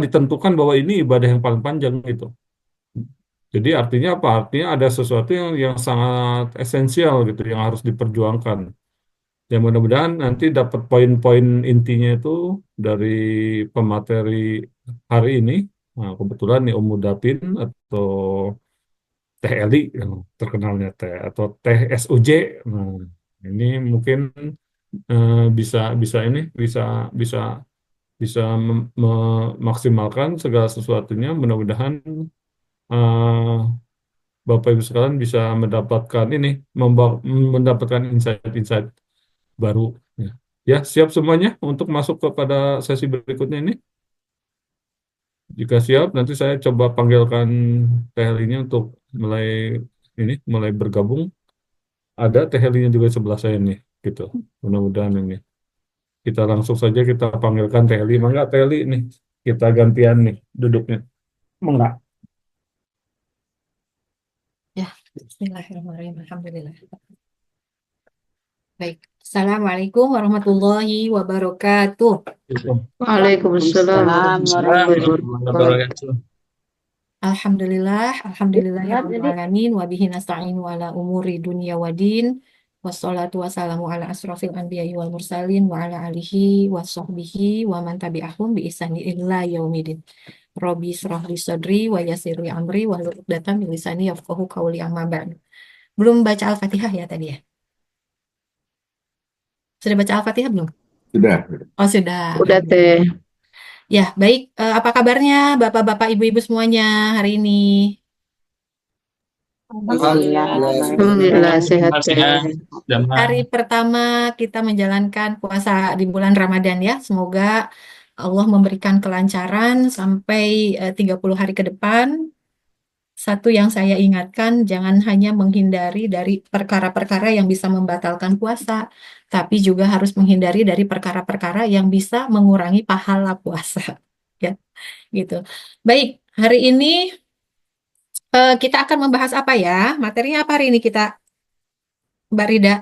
ditentukan bahwa ini ibadah yang paling panjang gitu. Jadi artinya apa? Artinya ada sesuatu yang sangat esensial gitu yang harus diperjuangkan. Ya mudah-mudahan nanti dapat poin-poin intinya itu dari pemateri hari ini. Nah, kebetulan nih Om Mudapin atau Teh Eli yang terkenalnya Teh atau Teh SUJ. Nah, ini mungkin bisa bisa ini bisa bisa memaksimalkan segala sesuatunya. Mudah-mudahan eh, Bapak Ibu sekalian bisa mendapatkan ini mendapatkan insight-insight baru. Ya. Ya, siap semuanya untuk masuk kepada sesi berikutnya ini. Jika siap, nanti saya coba panggilkan Teh Helinya untuk mulai mulai bergabung. Ada Teh Helinya juga sebelah saya nih, gitu. Mudah-mudahan ini. Kita langsung saja kita panggilkan Teh Heli. Mangga Teh Heli nih, kita gantian nih duduknya. Mangga. Ya, bismillahirrahmanirrahim. Alhamdulillah. Baik. Assalamualaikum warahmatullahi wabarakatuh. Waalaikumsalam Waalaikumsalam warahmatullahi Warahmatullahi wabarakatuh. wabarakatuh. Alhamdulillah, alhamdulillahirabbil alamin wa bihi nasta'inu ala umuri dunya waddin. Wassalatu wassalamu ala asrofil anbiya'i wal mursalin wa ala alihi wa sahbihi wa man tabi'ahum bi ihsani illa yaumidin. Rabbi israh li sadri wa yassir li amri wa hlul 'uqdatam min lisani yafqahu qawli amma ba'du. Belum baca Al-Fatihah ya tadi ya? Sudah baca Al-Fatihah belum? Sudah. Oh, sudah. Udah teh. Alhamdulillah. Ya, baik. Apa kabarnya Bapak-bapak, Ibu-ibu semuanya hari ini? Alhamdulillah Alhamdulillah sehat teh. Hari pertama kita menjalankan puasa di bulan Ramadan ya. Semoga Allah memberikan kelancaran sampai 30 hari ke depan. Satu yang saya ingatkan, jangan hanya menghindari dari perkara-perkara yang bisa membatalkan puasa, tapi juga harus menghindari dari perkara-perkara yang bisa mengurangi pahala puasa. Ya, gitu. Baik, hari ini kita akan membahas apa ya? Materinya apa hari ini kita, Mbak Rida?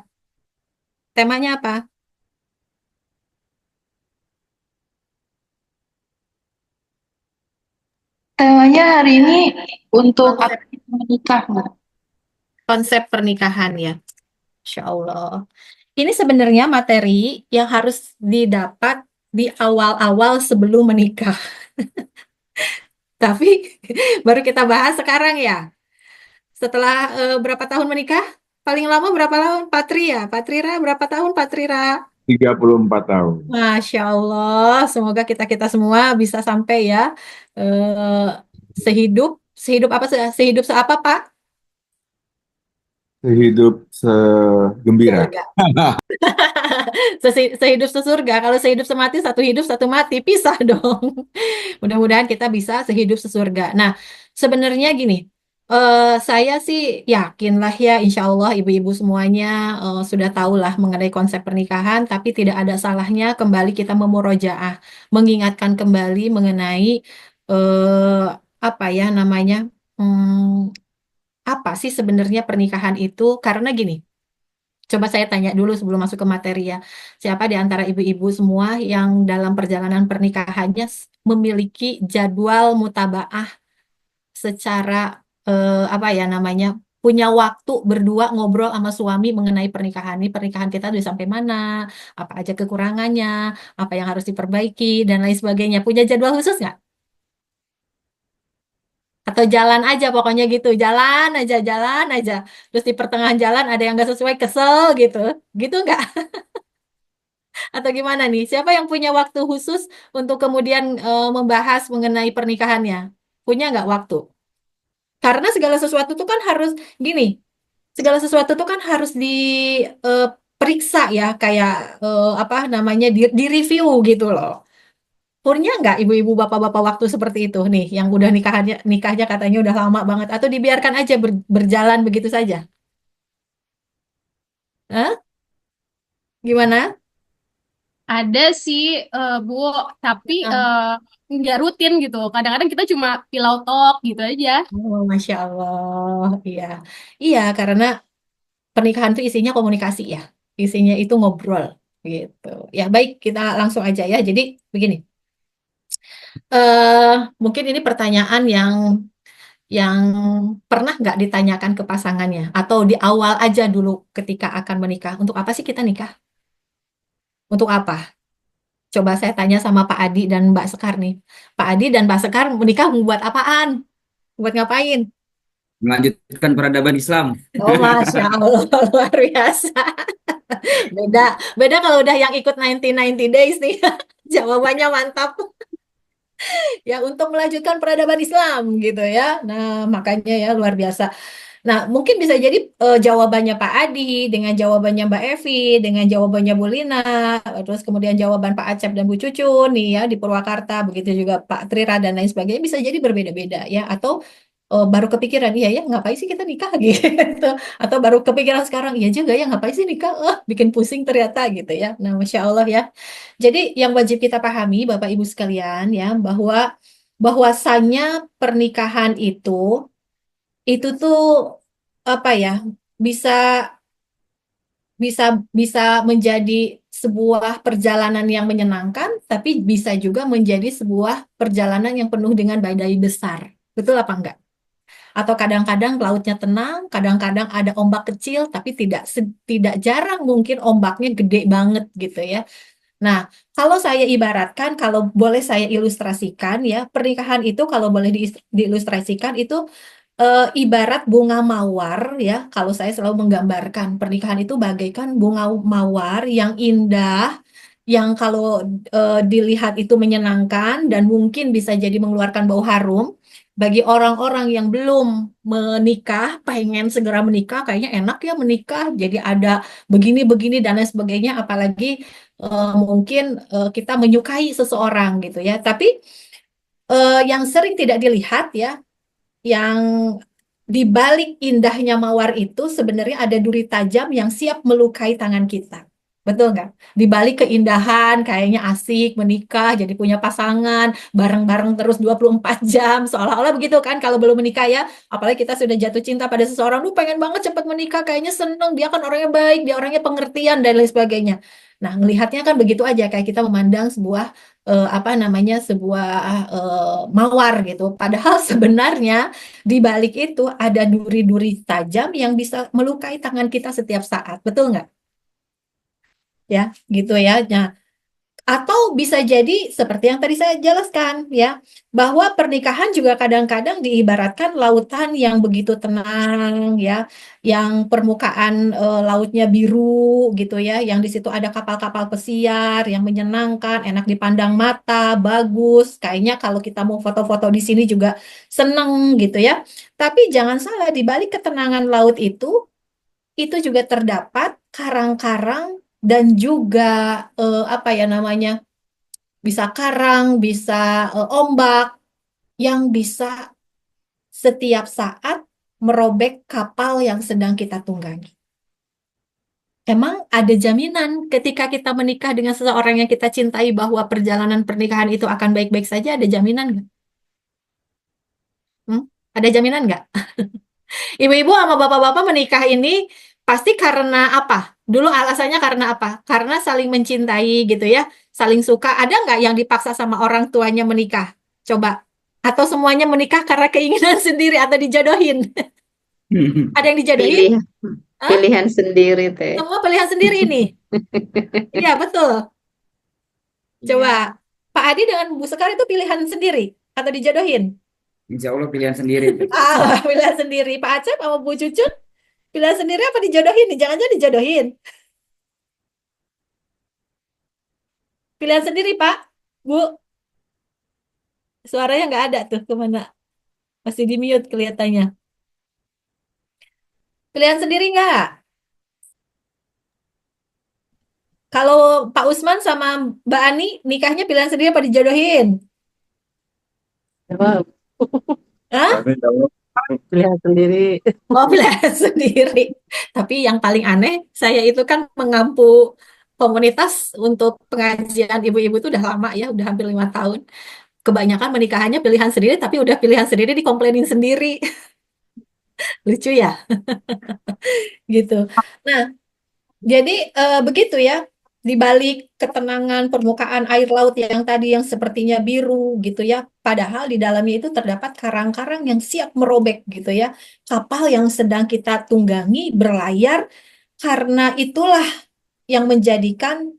Temanya apa? Temanya hari ini untuk Konsep menikah, Mbak. konsep pernikahan ya. Insya Allah. Ini sebenarnya materi yang harus didapat di awal-awal sebelum menikah. Tapi baru kita bahas sekarang ya. Setelah berapa tahun menikah? Paling lama berapa tahun? Patria. Patrira berapa tahun Patrira? 34 tahun. Masya Allah. Semoga kita-kita semua bisa sampai ya. eh, sehidup. Sehidup apa? Sehidup seapa Pak? Sehidup segembira. Surga. Sehidup sesurga. Kalau sehidup semati, satu hidup, satu mati. Pisah dong. Mudah-mudahan kita bisa sehidup sesurga. Nah, sebenarnya gini, saya sih yakinlah ya, insya Allah ibu-ibu semuanya sudah tahu lah mengenai konsep pernikahan, tapi tidak ada salahnya kembali kita memurojaah, mengingatkan kembali mengenai eh, apa ya namanya, hmm, apa sih sebenarnya pernikahan itu? Karena gini. Coba saya tanya dulu sebelum masuk ke materi ya. Siapa di antara ibu-ibu semua yang dalam perjalanan pernikahannya memiliki jadwal mutabaah secara apa ya namanya? Punya waktu berdua ngobrol sama suami mengenai pernikahan ini, pernikahan kita udah sampai mana, apa aja kekurangannya, apa yang harus diperbaiki dan lain sebagainya. Punya jadwal khusus nggak? Atau jalan aja pokoknya gitu, jalan aja. Terus di pertengahan jalan ada yang nggak sesuai, kesel gitu, gitu nggak? Atau gimana nih? Siapa yang punya waktu khusus untuk kemudian membahas mengenai pernikahannya? Punya nggak waktu? Karena segala sesuatu itu kan harus gini, segala sesuatu itu kan harus diperiksa ya, kayak apa namanya di review gitu loh. Punya nggak ibu-ibu bapak-bapak waktu seperti itu nih, yang udah nikahnya katanya udah lama banget, atau dibiarkan aja berjalan begitu saja? Hah? Gimana? Ada sih, Bu, tapi Ah, nggak rutin gitu. Kadang-kadang kita cuma pillow talk gitu aja. oh, Masya Allah, iya, iya karena pernikahan itu isinya komunikasi ya, isinya itu ngobrol gitu. Ya baik, kita langsung aja ya. Jadi begini, Mungkin ini pertanyaan yang pernah nggak ditanyakan ke pasangannya atau di awal aja dulu ketika akan menikah. Untuk apa sih kita nikah? Untuk apa? Coba saya tanya sama Pak Adi dan Mbak Sekar nih. Pak Adi dan Mbak Sekar menikah buat apaan? Buat ngapain? Melanjutkan peradaban Islam. Oh, Masya Allah, luar biasa. Beda, beda kalau udah yang ikut 90 days nih. Jawabannya mantap. Ya, untuk melanjutkan peradaban Islam gitu ya. Nah, makanya ya luar biasa. Nah, mungkin bisa jadi jawabannya Pak Adi dengan jawabannya Mbak Evi dengan jawabannya Bu Lina, terus kemudian jawaban Pak Acep dan Bu Cucu nih ya di Purwakarta, begitu juga Pak Trira dan lain sebagainya bisa jadi berbeda-beda ya. Atau baru kepikiran, iya ya ngapain sih kita nikah gitu. Atau baru kepikiran sekarang, iya juga ya ngapain sih nikah, bikin pusing ternyata gitu ya. Nah, Masya Allah ya. Jadi yang wajib kita pahami Bapak Ibu sekalian ya, bahwasannya pernikahan itu tuh apa ya, bisa bisa bisa menjadi sebuah perjalanan yang menyenangkan, tapi bisa juga menjadi sebuah perjalanan yang penuh dengan badai besar. Betul apa enggak? Atau kadang-kadang lautnya tenang, kadang-kadang ada ombak kecil, tapi tidak jarang mungkin ombaknya gede banget gitu ya. Nah, kalau saya ibaratkan, kalau boleh saya ilustrasikan ya, pernikahan itu kalau boleh diilustrasikan itu ibarat bunga mawar ya. Kalau saya selalu menggambarkan pernikahan itu bagaikan bunga mawar yang indah, yang kalau dilihat itu menyenangkan dan mungkin bisa jadi mengeluarkan bau harum. Bagi orang-orang yang belum menikah, pengen segera menikah, kayaknya enak ya menikah. Jadi ada begini-begini dan lain sebagainya. Apalagi mungkin kita menyukai seseorang gitu ya. Tapi yang sering tidak dilihat ya, yang di balik indahnya mawar itu sebenarnya ada duri tajam yang siap melukai tangan kita. Betul nggak? Di balik keindahan, kayaknya asik, menikah, jadi punya pasangan, bareng-bareng terus 24 jam, seolah-olah begitu kan kalau belum menikah ya. Apalagi kita sudah jatuh cinta pada seseorang, lu pengen banget cepat menikah, kayaknya seneng, dia kan orangnya baik, dia orangnya pengertian, dan lain sebagainya. Nah, melihatnya kan begitu aja, kayak kita memandang sebuah, apa namanya, sebuah mawar gitu. Padahal sebenarnya di balik itu ada duri-duri tajam yang bisa melukai tangan kita setiap saat. Betul nggak? Ya, gitu ya. Nah, atau bisa jadi seperti yang tadi saya jelaskan ya, bahwa pernikahan juga kadang-kadang diibaratkan lautan yang begitu tenang ya, yang permukaan lautnya biru gitu ya, yang di situ ada kapal-kapal pesiar yang menyenangkan, enak dipandang mata, bagus. Kayaknya kalau kita mau foto-foto di sini juga seneng gitu ya. Tapi jangan salah, di balik ketenangan laut itu juga terdapat karang-karang dan juga apa ya namanya, bisa karang, bisa ombak yang bisa setiap saat merobek kapal yang sedang kita tunggangi. Emang ada jaminan ketika kita menikah dengan seseorang yang kita cintai bahwa perjalanan pernikahan itu akan baik-baik saja? Ada jaminan nggak? Hmm? Ada jaminan nggak? Ibu-ibu sama bapak-bapak menikah ini pasti karena apa? Dulu alasannya karena apa? Karena saling mencintai gitu ya, saling suka. Ada nggak yang dipaksa sama orang tuanya menikah? Coba. Atau semuanya menikah karena keinginan sendiri atau dijodohin? Ada yang dijodohin? Pilih, Hah? pilihan sendiri teh. Semua pilihan sendiri ini. Iya, betul. Coba. Pak Adi dengan Bu Sekar itu pilihan sendiri atau dijodohin? Insya Allah pilihan sendiri. Pilihan sendiri. Pak Acep sama Bu Cucun pilihan sendiri apa dijodohin nih? Jangan-jangan dijodohin. Pilihan sendiri, Pak. Bu, suaranya nggak ada tuh kemana? Masih di mute kelihatannya. Pilihan sendiri nggak? Kalau Pak Usman sama Mbak Ani nikahnya pilihan sendiri apa dijodohin? Coba Hah? Kami jawab pilihan sendiri. Oh, pilihan sendiri. Tapi yang paling aneh, saya itu kan mengampu komunitas untuk pengajian ibu-ibu itu udah lama ya, udah hampir 5 tahun. Kebanyakan menikahannya pilihan sendiri, tapi udah pilihan sendiri dikomplainin sendiri. Lucu ya, gitu. Nah, jadi begitu ya. di balik ketenangan permukaan air laut yang tadi yang sepertinya biru gitu ya, padahal di dalamnya itu terdapat karang-karang yang siap merobek gitu ya. Kapal yang sedang kita tunggangi berlayar, karena itulah yang menjadikan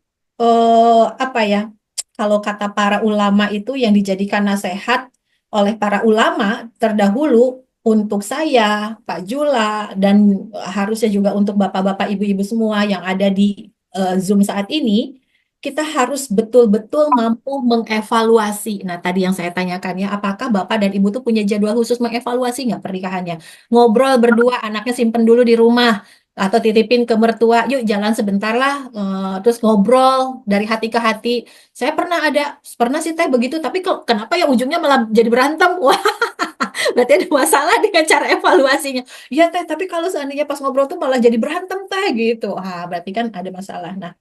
apa ya? Kalau kata para ulama itu yang dijadikan nasihat oleh para ulama terdahulu untuk saya, Pak Jula, dan harusnya juga untuk bapak-bapak, ibu-ibu semua yang ada di Zoom saat ini, kita harus betul-betul mampu mengevaluasi. Nah, tadi yang saya tanyakan ya, apakah bapak dan ibu tuh punya jadwal khusus mengevaluasi nggak pernikahannya? Ngobrol berdua, anaknya simpen dulu di rumah, atau titipin ke mertua, yuk jalan sebentar lah, terus ngobrol dari hati ke hati. Saya pernah sih teh begitu, tapi kok kenapa ya ujungnya malah jadi berantem? Wah, berarti ada masalah dengan cara evaluasinya. Iya teh, tapi kalau seandainya pas ngobrol tuh malah jadi berantem teh gitu. Ah, berarti kan ada masalah. Nah,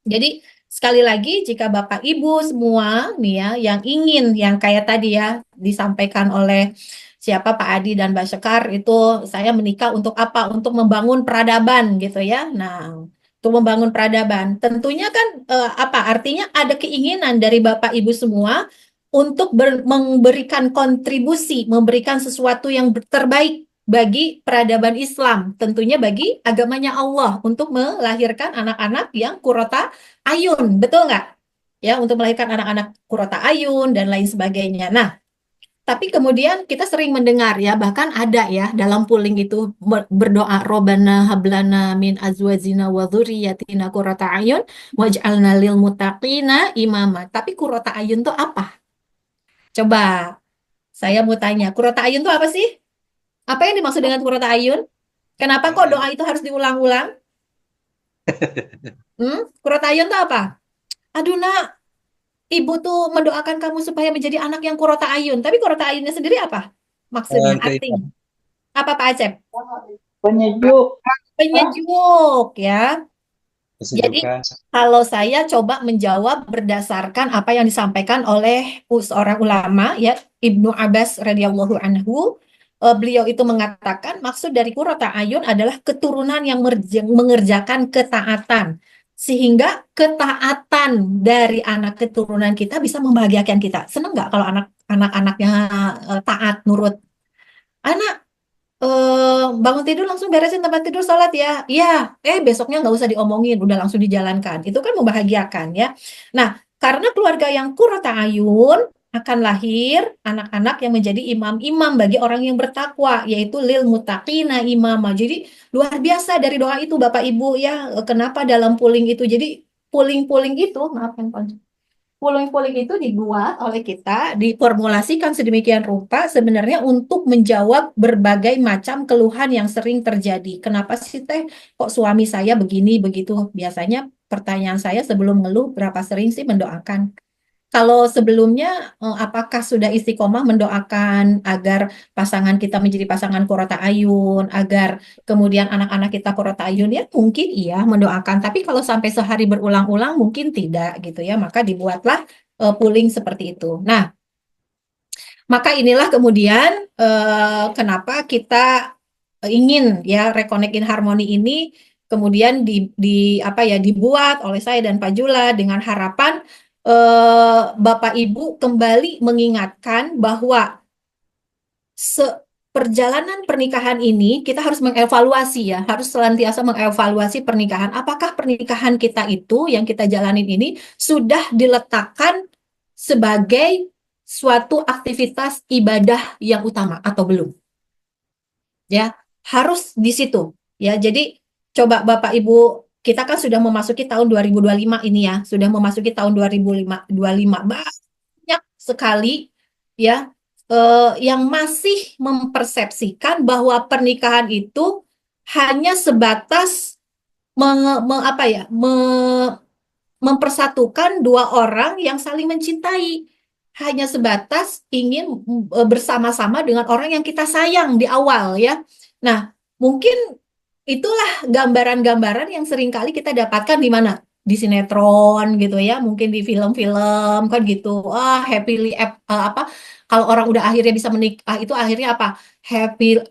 jadi sekali lagi jika Bapak Ibu semua nih ya yang ingin yang kayak tadi ya disampaikan oleh siapa Pak Adi dan Mbak Sekar itu, saya menikah untuk apa? Untuk membangun peradaban gitu ya. Nah, untuk membangun peradaban. Tentunya kan apa artinya ada keinginan dari Bapak Ibu semua untuk memberikan kontribusi, memberikan sesuatu yang terbaik bagi peradaban Islam, tentunya bagi agamanya Allah untuk melahirkan anak-anak yang kurota ayun, betul nggak? Ya, untuk melahirkan anak-anak kurota ayun dan lain sebagainya. Nah, tapi kemudian kita sering mendengar ya, bahkan ada ya dalam polling itu berdoa, Robbana hablana min azwajina wa dzurriyyatina qurrata ayun waj'alna lil muttaqina imama. Tapi qurrata ayun itu apa? Coba saya mau tanya, qurrata ayun itu apa sih? Apa yang dimaksud dengan qurrata ayun? Kenapa kok doa itu harus diulang-ulang? Qurrata ayun itu apa? Aduh nak, ibu tuh mendoakan kamu supaya menjadi anak yang qurrata ayun. Tapi qurrata ayunnya sendiri apa? Maksudnya, artinya. Apa Pak Acep? Penyejuk. Penyejuk ya. Jadi Kesejukan. kalau saya coba menjawab berdasarkan apa yang disampaikan oleh seorang ulama ya, Ibnu Abbas radhiyallahu anhu, beliau itu mengatakan maksud dari qurrata ayun adalah keturunan yang mengerjakan ketaatan, sehingga ketaatan dari anak keturunan kita bisa membahagiakan kita. Seneng nggak kalau anak-anaknya taat nurut? Anak bangun tidur langsung beresin tempat tidur, sholat ya. Iya, besoknya nggak usah diomongin, udah langsung dijalankan. Itu kan membahagiakan ya. Nah, karena keluarga yang qurrata ayun akan lahir anak-anak yang menjadi imam-imam bagi orang yang bertakwa, yaitu lil muttaqina imama. Jadi luar biasa dari doa itu Bapak Ibu ya. Kenapa dalam polling itu? Jadi polling-polling itu, maaf handphone. Polling-polling itu dibuat oleh kita, diformulasikan sedemikian rupa sebenarnya untuk menjawab berbagai macam keluhan yang sering terjadi. Kenapa sih teh kok suami saya begini begitu? Biasanya pertanyaan saya sebelum ngeluh, berapa sering sih mendoakan? Kalau sebelumnya, apakah sudah istiqomah mendoakan agar pasangan kita menjadi pasangan qurrata ayun, agar kemudian anak-anak kita qurrata ayun? Ya mungkin iya mendoakan, tapi kalau sampai sehari berulang-ulang mungkin tidak gitu ya. Maka dibuatlah polling seperti itu. Nah, maka inilah kemudian kenapa kita ingin ya Reconnect in Harmony ini kemudian apa ya dibuat oleh saya dan Pak Jula dengan harapan Bapak Ibu kembali mengingatkan bahwa perjalanan pernikahan ini kita harus mengevaluasi ya, harus senantiasa mengevaluasi pernikahan. Apakah pernikahan kita itu yang kita jalanin ini sudah diletakkan sebagai suatu aktivitas ibadah yang utama atau belum? Ya, harus di situ. Ya, jadi coba Bapak Ibu, kita kan sudah memasuki tahun 2025 ini ya, sudah memasuki tahun 2025. Banyak sekali ya yang masih mempersepsikan bahwa pernikahan itu hanya sebatas apa ya, mempersatukan dua orang yang saling mencintai. Hanya sebatas ingin bersama-sama dengan orang yang kita sayang di awal ya. Nah, mungkin itulah gambaran-gambaran yang seringkali kita dapatkan di mana? Di sinetron gitu ya, mungkin di film-film kan gitu. Apa kalau orang udah akhirnya bisa menikah itu akhirnya apa? Happy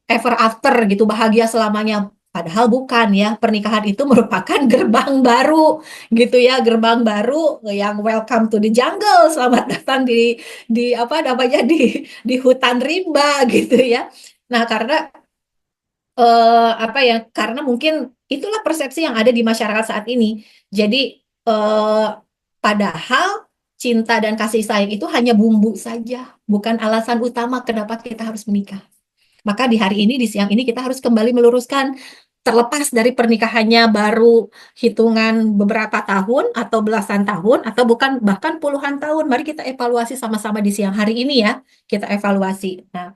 ever after gitu, bahagia selamanya. Padahal bukan ya, pernikahan itu merupakan gerbang baru gitu ya, gerbang baru yang welcome to the jungle, selamat datang di apa namanya di hutan rimba gitu ya. Nah, karena apa ya? Karena mungkin itulah persepsi yang ada di masyarakat saat ini. Jadi padahal cinta dan kasih sayang itu hanya bumbu saja, bukan alasan utama kenapa kita harus menikah. Maka di hari ini, di siang ini kita harus kembali meluruskan, terlepas dari pernikahannya baru hitungan beberapa tahun atau belasan tahun atau bukan bahkan puluhan tahun. Mari kita evaluasi sama-sama di siang hari ini ya. Kita evaluasi. Nah,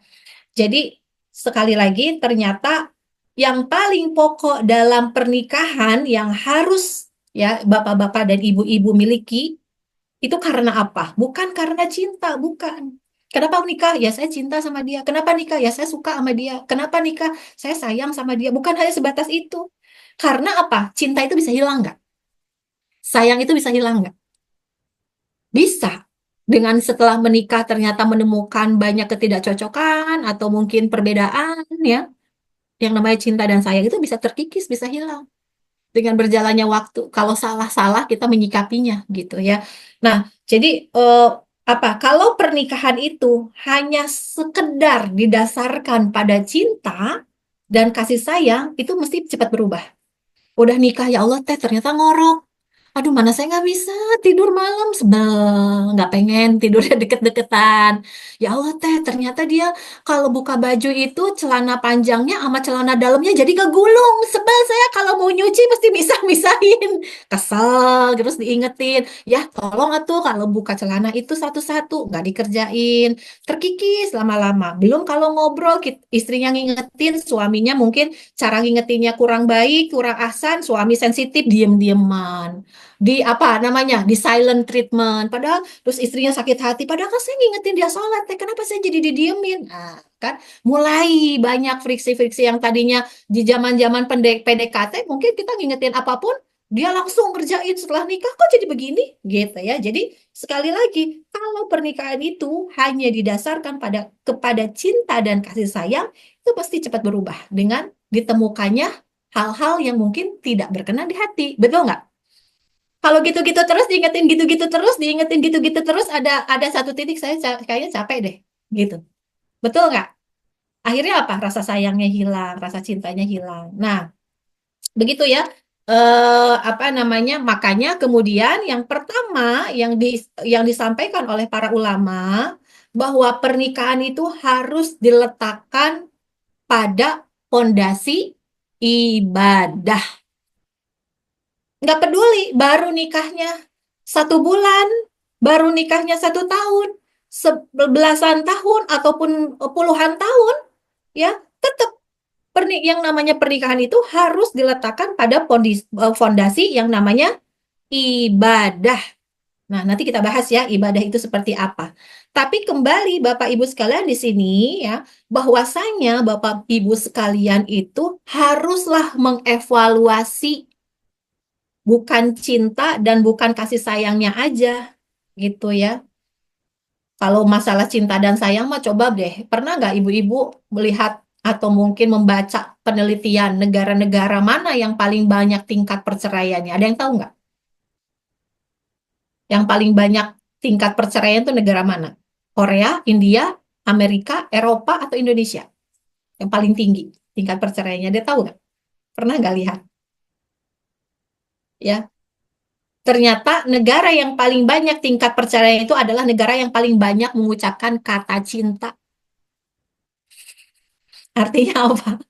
jadi sekali lagi ternyata yang paling pokok dalam pernikahan yang harus ya bapak-bapak dan ibu-ibu miliki itu karena apa? Bukan karena cinta, bukan. Kenapa nikah? Ya saya cinta sama dia. Kenapa nikah? Ya saya suka sama dia. Kenapa nikah? Saya sayang sama dia. Bukan hanya sebatas itu. Karena apa? Cinta itu bisa hilang nggak? Sayang itu bisa hilang nggak? Bisa. Dengan setelah menikah ternyata menemukan banyak ketidakcocokan atau mungkin perbedaan ya. Yang namanya cinta dan sayang itu bisa terkikis, bisa hilang dengan berjalannya waktu. Kalau salah-salah kita menyikapinya gitu ya. Nah, jadi apa? Kalau pernikahan itu hanya sekedar didasarkan pada cinta dan kasih sayang, itu mesti cepat berubah. Udah nikah ya Allah teh ternyata ngorok. Aduh, mana saya nggak bisa tidur malam, sebel, nggak pengen tidurnya deket-deketan. Ya Allah teh, ternyata dia kalau buka baju itu celana panjangnya sama celana dalamnya jadi kegulung. Sebel saya kalau mau nyuci mesti misah-misahin. Kesel, terus diingetin. Ya tolong atuh kalau buka celana itu satu-satu, nggak dikerjain. Terkikis lama-lama. Belum kalau ngobrol, istrinya ngingetin, suaminya mungkin cara ngingetinnya kurang baik, kurang ahsan, suami sensitif, diem-dieman di apa namanya di silent treatment padahal terus istrinya sakit hati padahal kan saya ngingetin dia sholat teh kenapa saya jadi didiemin nah, kan mulai banyak friksi-friksi yang tadinya di zaman-zaman PDKT mungkin kita ngingetin apapun dia langsung kerjain setelah nikah kok jadi begini gitu ya jadi sekali lagi kalau pernikahan itu hanya didasarkan kepada cinta dan kasih sayang itu pasti cepat berubah dengan ditemukannya hal-hal yang mungkin tidak berkenan di hati betul nggak? Kalau gitu-gitu terus diingetin gitu-gitu terus diingetin gitu-gitu terus ada satu titik saya kayaknya capek deh gitu. Betul nggak? Akhirnya apa? Rasa sayangnya hilang, rasa cintanya hilang. Nah, begitu ya. Apa namanya? Makanya kemudian yang pertama yang disampaikan oleh para ulama bahwa pernikahan itu harus diletakkan pada fondasi ibadah. Nggak peduli baru nikahnya 1 bulan, baru nikahnya 1 tahun, belasan tahun ataupun puluhan tahun, ya tetap yang namanya pernikahan itu harus diletakkan pada fondasi yang namanya ibadah. Nah, nanti kita bahas ya ibadah itu seperti apa. Tapi kembali Bapak Ibu sekalian di sini ya, bahwasanya Bapak Ibu sekalian itu haruslah mengevaluasi bukan cinta dan bukan kasih sayangnya aja gitu ya. Kalau masalah cinta dan sayang mah coba deh, pernah nggak ibu-ibu melihat atau mungkin membaca penelitian negara-negara mana yang paling banyak tingkat perceraiannya? Ada yang tahu nggak? Yang paling banyak tingkat perceraian itu negara mana? Korea, India, Amerika, Eropa, atau Indonesia? Yang paling tinggi tingkat perceraiannya, dia tahu nggak? Pernah nggak lihat? Ya, ternyata negara yang paling banyak tingkat perceraian itu adalah negara yang paling banyak mengucapkan kata cinta. Artinya apa?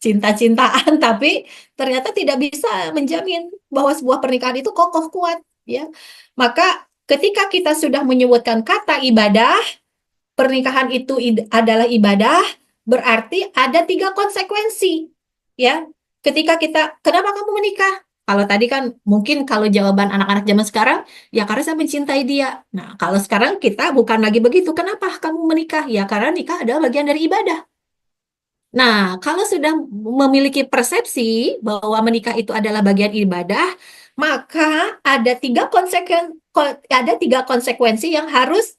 Cinta-cintaan, tapi ternyata tidak bisa menjamin bahwa sebuah pernikahan itu kokoh kuat. Ya, maka ketika kita sudah menyebutkan kata ibadah, pernikahan itu adalah ibadah, berarti ada 3 konsekuensi. Ya, ketika kita, kenapa kamu menikah? Kalau tadi kan mungkin kalau jawaban anak-anak zaman sekarang, ya karena saya mencintai dia. Nah, kalau sekarang kita bukan lagi begitu. Kenapa kamu menikah? Ya karena nikah adalah bagian dari ibadah. Nah, kalau sudah memiliki persepsi bahwa menikah itu adalah bagian ibadah, maka ada 3 konsekuensi yang harus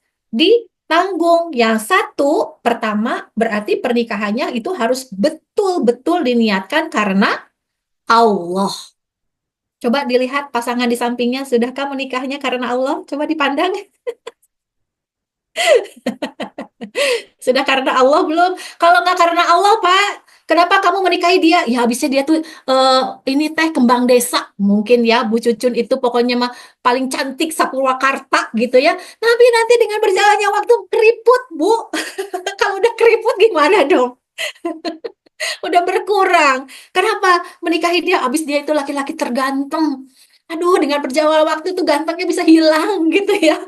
tanggung. Yang satu, pertama, berarti pernikahannya itu harus betul-betul diniatkan karena Allah. Coba dilihat pasangan di sampingnya, sudahkah menikahnya karena Allah? Coba dipandang. Sudah karena Allah belum? Kalau nggak karena Allah, Pak, kenapa kamu menikahi dia? Ya habisnya dia tuh ini teh kembang desa. Mungkin ya Bu Cucun itu pokoknya mah paling cantik Sapurwakarta gitu ya. Tapi nanti dengan berjalannya waktu keriput, Bu. Kalau udah keriput gimana dong? Udah berkurang. Kenapa menikahi dia? Habis dia itu laki-laki terganteng. Aduh, dengan berjalannya waktu tuh gantengnya bisa hilang gitu ya.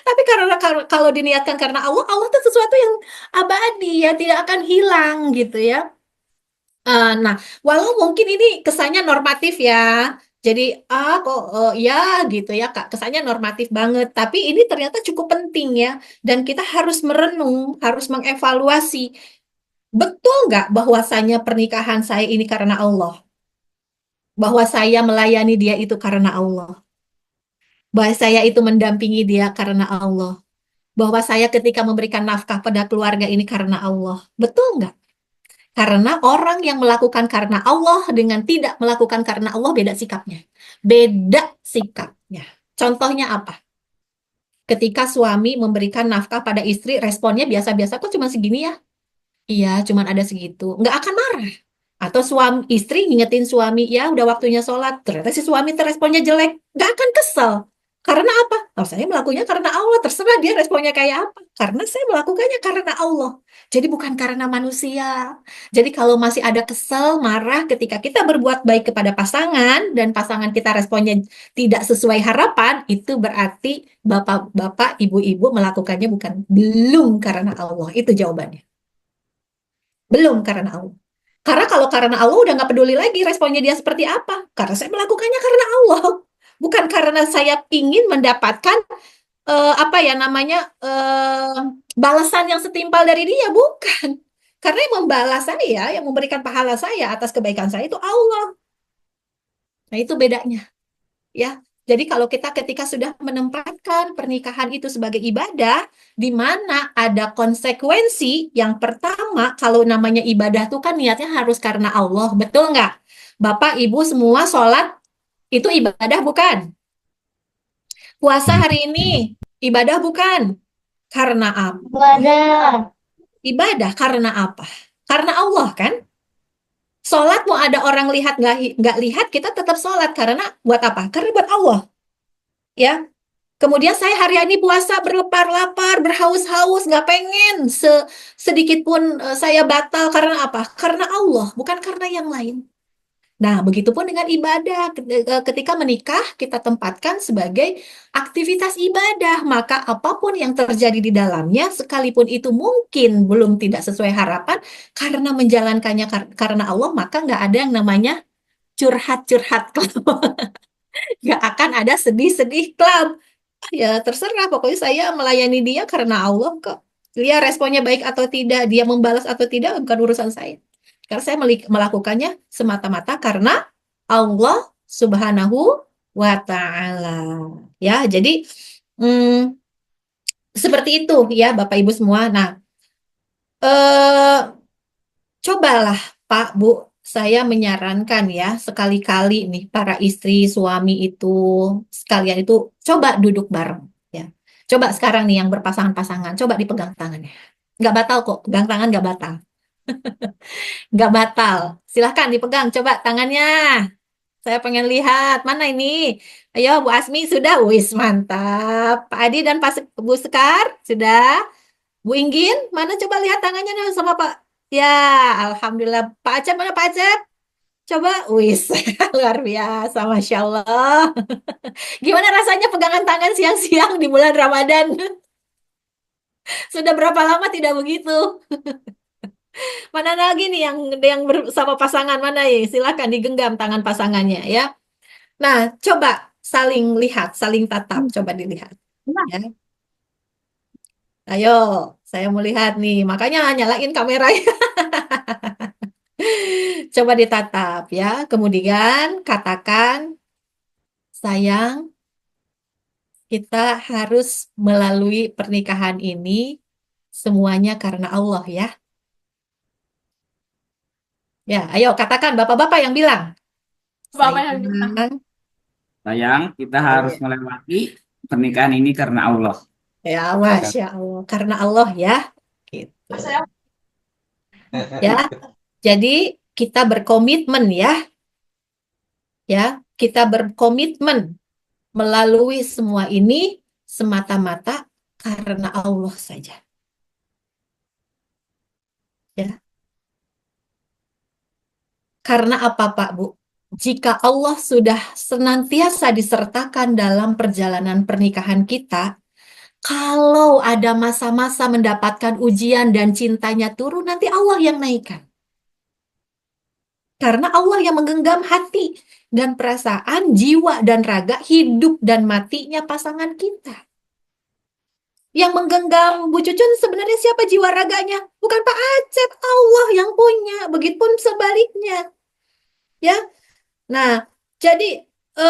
Tapi karena kalau diniatkan karena Allah, Allah itu sesuatu yang abadi ya, tidak akan hilang gitu ya. Nah, walau mungkin ini kesannya normatif ya. Jadi kok ya gitu ya Kak, kesannya normatif banget. Tapi ini ternyata cukup penting ya. Dan kita harus merenung, harus mengevaluasi. Betul nggak bahwasanya pernikahan saya ini karena Allah? Bahwa saya melayani dia itu karena Allah? Bahwa saya itu mendampingi dia karena Allah? Bahwa saya ketika memberikan nafkah pada keluarga ini karena Allah. Betul nggak? Karena orang yang melakukan karena Allah dengan tidak melakukan karena Allah beda sikapnya. Beda sikapnya. Contohnya apa? Ketika suami memberikan nafkah pada istri, responnya biasa-biasa kok cuma segini ya? Iya, cuma ada segitu. Nggak akan marah. Atau suami istri ngingetin suami, ya udah waktunya sholat. Ternyata si suami responnya jelek. Nggak akan kesel. Karena apa? Oh, saya melakukannya karena Allah. Terserah dia responnya kayak apa. Karena saya melakukannya karena Allah. Jadi bukan karena manusia. Jadi kalau masih ada kesel, marah ketika kita berbuat baik kepada pasangan dan pasangan kita responnya tidak sesuai harapan, itu berarti bapak-bapak, ibu-ibu melakukannya bukan belum karena Allah. Itu jawabannya. Belum karena Allah. Karena kalau karena Allah udah nggak peduli lagi responnya dia seperti apa. Karena saya melakukannya karena Allah. Bukan karena saya ingin mendapatkan apa ya namanya balasan yang setimpal dari dia. Bukan. Karena yang membalas saya, yang memberikan pahala saya atas kebaikan saya itu Allah. Nah itu bedanya. Ya, jadi kalau kita ketika sudah menempatkan pernikahan itu sebagai ibadah, di mana ada konsekuensi, yang pertama, kalau namanya ibadah tuh kan niatnya harus karena Allah, betul nggak? Bapak, Ibu semua sholat itu ibadah bukan? Puasa hari ini ibadah bukan? Karena apa? Ibadah. Ibadah karena apa? Karena Allah kan? Sholat mau ada orang lihat nggak lihat, kita tetap sholat karena buat apa? Karena buat Allah. Ya, kemudian saya hari ini puasa berlepar-lapar, berhaus-haus, nggak pengen sedikit pun saya batal karena apa? Karena Allah, bukan karena yang lain. Nah, begitupun dengan ibadah. Ketika menikah, kita tempatkan sebagai aktivitas ibadah. Maka apapun yang terjadi di dalamnya, sekalipun itu mungkin belum tidak sesuai harapan, karena menjalankannya karena Allah, maka nggak ada yang namanya curhat-curhat. Nggak akan ada sedih-sedih klub. Ya terserah, pokoknya saya melayani dia karena Allah kok. Dia responnya baik atau tidak, dia membalas atau tidak, bukan urusan saya. Karena saya melakukannya semata-mata karena Allah Subhanahu wa Ta'ala. Ya, jadi mm, seperti itu ya Bapak Ibu semua. Nah, eh, cobalah Pak, Bu, saya menyarankan ya sekali-kali nih para istri, suami itu sekalian itu coba duduk bareng ya. Coba sekarang nih yang berpasangan-pasangan, coba dipegang tangannya. Nggak batal kok, pegang tangan nggak batal. Nggak batal. Silahkan dipegang, coba tangannya. Saya pengen lihat, mana ini? Ayo Bu Asmi, sudah? Wis, mantap. Pak Adi dan Bu Sekar, sudah? Bu Inggin, mana coba lihat tangannya nih sama Pak. Ya, Alhamdulillah. Pak Acep, mana Pak Acep? Coba, wis, luar biasa, Masya Allah. Gimana rasanya pegangan tangan siang-siang di bulan Ramadan? Sudah berapa lama tidak begitu? Mana lagi nih yang bersama pasangan mana ya? Silakan digenggam tangan pasangannya ya. Nah, coba saling lihat, saling tatap, coba dilihat. Ya. Ayo, saya mau lihat nih. Makanya nyalain kameranya. Coba ditatap ya. Kemudian katakan, sayang, kita harus melalui pernikahan ini semuanya karena Allah ya. Ya, ayo katakan bapak-bapak yang bilang. Bapak yang bilang. Sayang, Sayang, kita harus melewati pernikahan ini karena Allah. ya Masya Allah, karena Allah ya. Gitu. Ya, jadi kita berkomitmen ya, kita berkomitmen melalui semua ini semata-mata karena Allah saja. Ya, karena apa Pak Bu? Jika Allah sudah senantiasa disertakan dalam perjalanan pernikahan kita, kalau ada masa-masa mendapatkan ujian dan cintanya turun, nanti Allah yang naikkan. Karena Allah yang menggenggam hati dan perasaan, jiwa dan raga, hidup dan matinya pasangan kita. Yang menggenggam Bu Cucun sebenarnya siapa jiwa raganya? Bukan Pak Acep, Allah yang punya. Begitupun sebaliknya. Ya, nah, jadi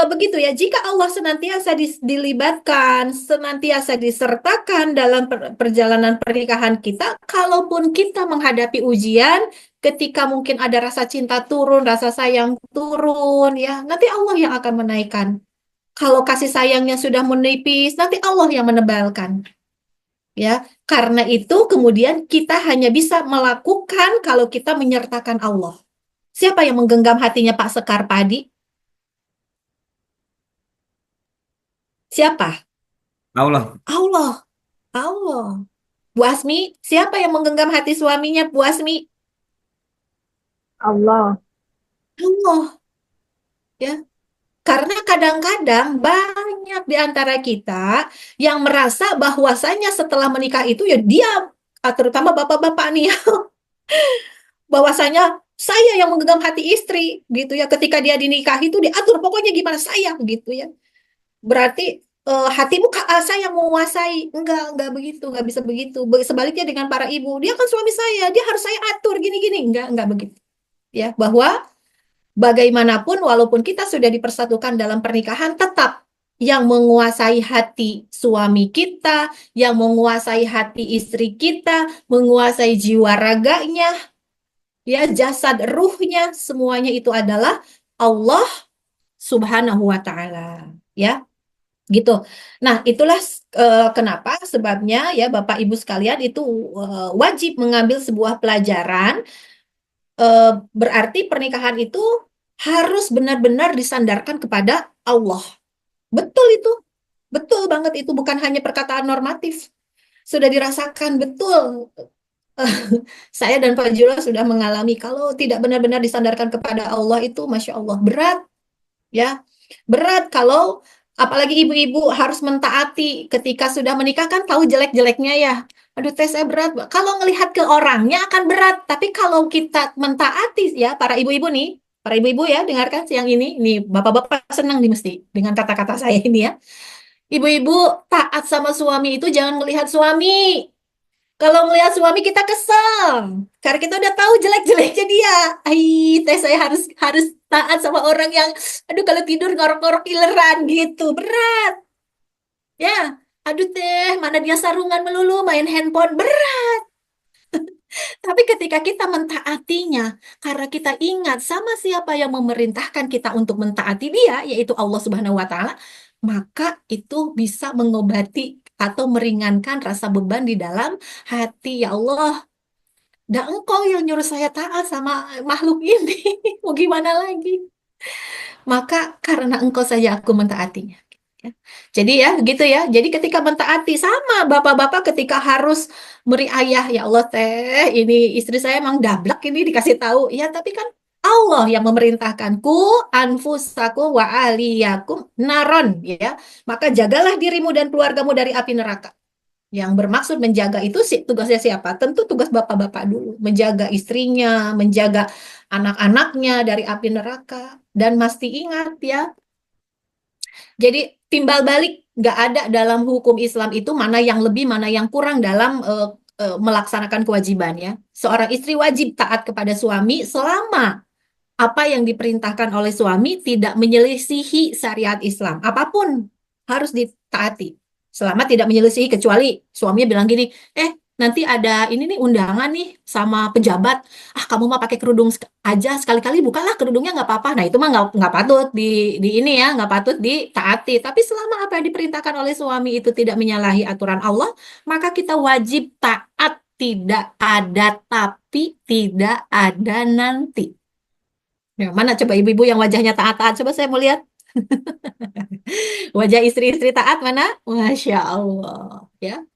begitu ya. Jika Allah senantiasa dilibatkan, senantiasa disertakan dalam perjalanan pernikahan kita, kalaupun kita menghadapi ujian, ketika mungkin ada rasa cinta turun, rasa sayang turun, ya, nanti Allah yang akan menaikkan. Kalau kasih sayangnya sudah menipis, nanti Allah yang menebalkan. Ya, karena itu kemudian kita hanya bisa melakukan kalau kita menyertakan Allah. Siapa yang menggenggam hatinya Pak Sekar Padi? Siapa? Allah. Allah. Allah. Bu Asmi, siapa yang menggenggam hati suaminya Bu Asmi? Allah. Allah. Ya. Karena kadang-kadang banyak di antara kita yang merasa bahwasanya setelah menikah itu ya dia, terutama bapak-bapak nih ya, bahwasanya saya yang menggenggam hati istri gitu ya, ketika dia dinikahi itu diatur pokoknya gimana saya gitu ya. Berarti hatimu saya yang menguasai. Enggak begitu, enggak bisa begitu. Sebaliknya dengan para ibu, dia kan suami saya, dia harus saya atur gini-gini. Enggak begitu. Ya, bahwa bagaimanapun walaupun kita sudah dipersatukan dalam pernikahan, tetap yang menguasai hati suami kita, yang menguasai hati istri kita, menguasai jiwa raganya, ya, jasad ruhnya, semuanya itu adalah Allah Subhanahu wa taala, ya. Gitu. Nah, itulah kenapa sebabnya ya Bapak Ibu sekalian itu wajib mengambil sebuah pelajaran, berarti pernikahan itu harus benar-benar disandarkan kepada Allah. Betul itu. Betul banget itu, bukan hanya perkataan normatif. Sudah dirasakan betul. Saya dan Pak Jula sudah mengalami kalau tidak benar-benar disandarkan kepada Allah itu Masya Allah berat. Ya, berat kalau apalagi ibu-ibu harus mentaati ketika sudah menikah kan tahu jelek-jeleknya ya. Aduh teh saya berat. Kalau ngelihat ke orangnya akan berat, tapi kalau kita mentaati ya para ibu-ibu nih, para ibu-ibu ya dengarkan siang ini bapak-bapak senang nih mesti dengan kata-kata saya ini ya. Ibu-ibu taat sama suami itu jangan melihat suami. Kalau melihat suami kita kesel, karena kita udah tahu jelek-jeleknya dia. Teh saya harus taat sama orang yang, aduh kalau tidur ngorok-ngorok ileran gitu, berat. Ya, aduh teh, mana dia sarungan melulu, main handphone, berat. Tapi ketika kita mentaatinya, karena kita ingat sama siapa yang memerintahkan kita untuk mentaati dia, yaitu Allah Subhanahu wa Ta'ala, maka itu bisa mengobati atau meringankan rasa beban di dalam hati. Ya Allah, dah engkau yang nyuruh saya taat sama makhluk ini. Mau gimana lagi? Maka karena engkau saja aku mentaatinya. Ya. Jadi ya gitu ya. Jadi ketika mentaati sama bapak-bapak ketika harus beri ayah, ya Allah teh, ini istri saya emang dablek ini dikasih tahu. Ya tapi kan Allah yang memerintahkan ku anfusaku wa aliyakum naron ya. Maka jagalah dirimu dan keluargamu dari api neraka. Yang bermaksud menjaga itu tugasnya siapa? Tentu tugas bapak-bapak dulu. Menjaga istrinya, menjaga anak-anaknya dari api neraka. Dan mesti ingat ya, jadi timbal balik nggak ada dalam hukum Islam itu mana yang lebih, mana yang kurang dalam melaksanakan kewajibannya. Seorang istri wajib taat kepada suami selama apa yang diperintahkan oleh suami tidak menyelisihi syariat Islam. Apapun harus ditaati selama tidak menyelisihi, kecuali suaminya bilang gini, nanti ada ini nih undangan nih sama pejabat, kamu mah pakai kerudung aja, sekali-kali bukalah kerudungnya nggak apa-apa. Nah itu mah nggak patut di ini ya, nggak patut ditaati. Tapi selama apa yang diperintahkan oleh suami itu tidak menyalahi aturan Allah, maka kita wajib taat. Tidak ada tapi, tidak ada nanti. Ya, mana coba ibu-ibu yang wajahnya taat-taat? Coba saya mau lihat. Wajah istri-istri taat mana? Masya Allah. Ya,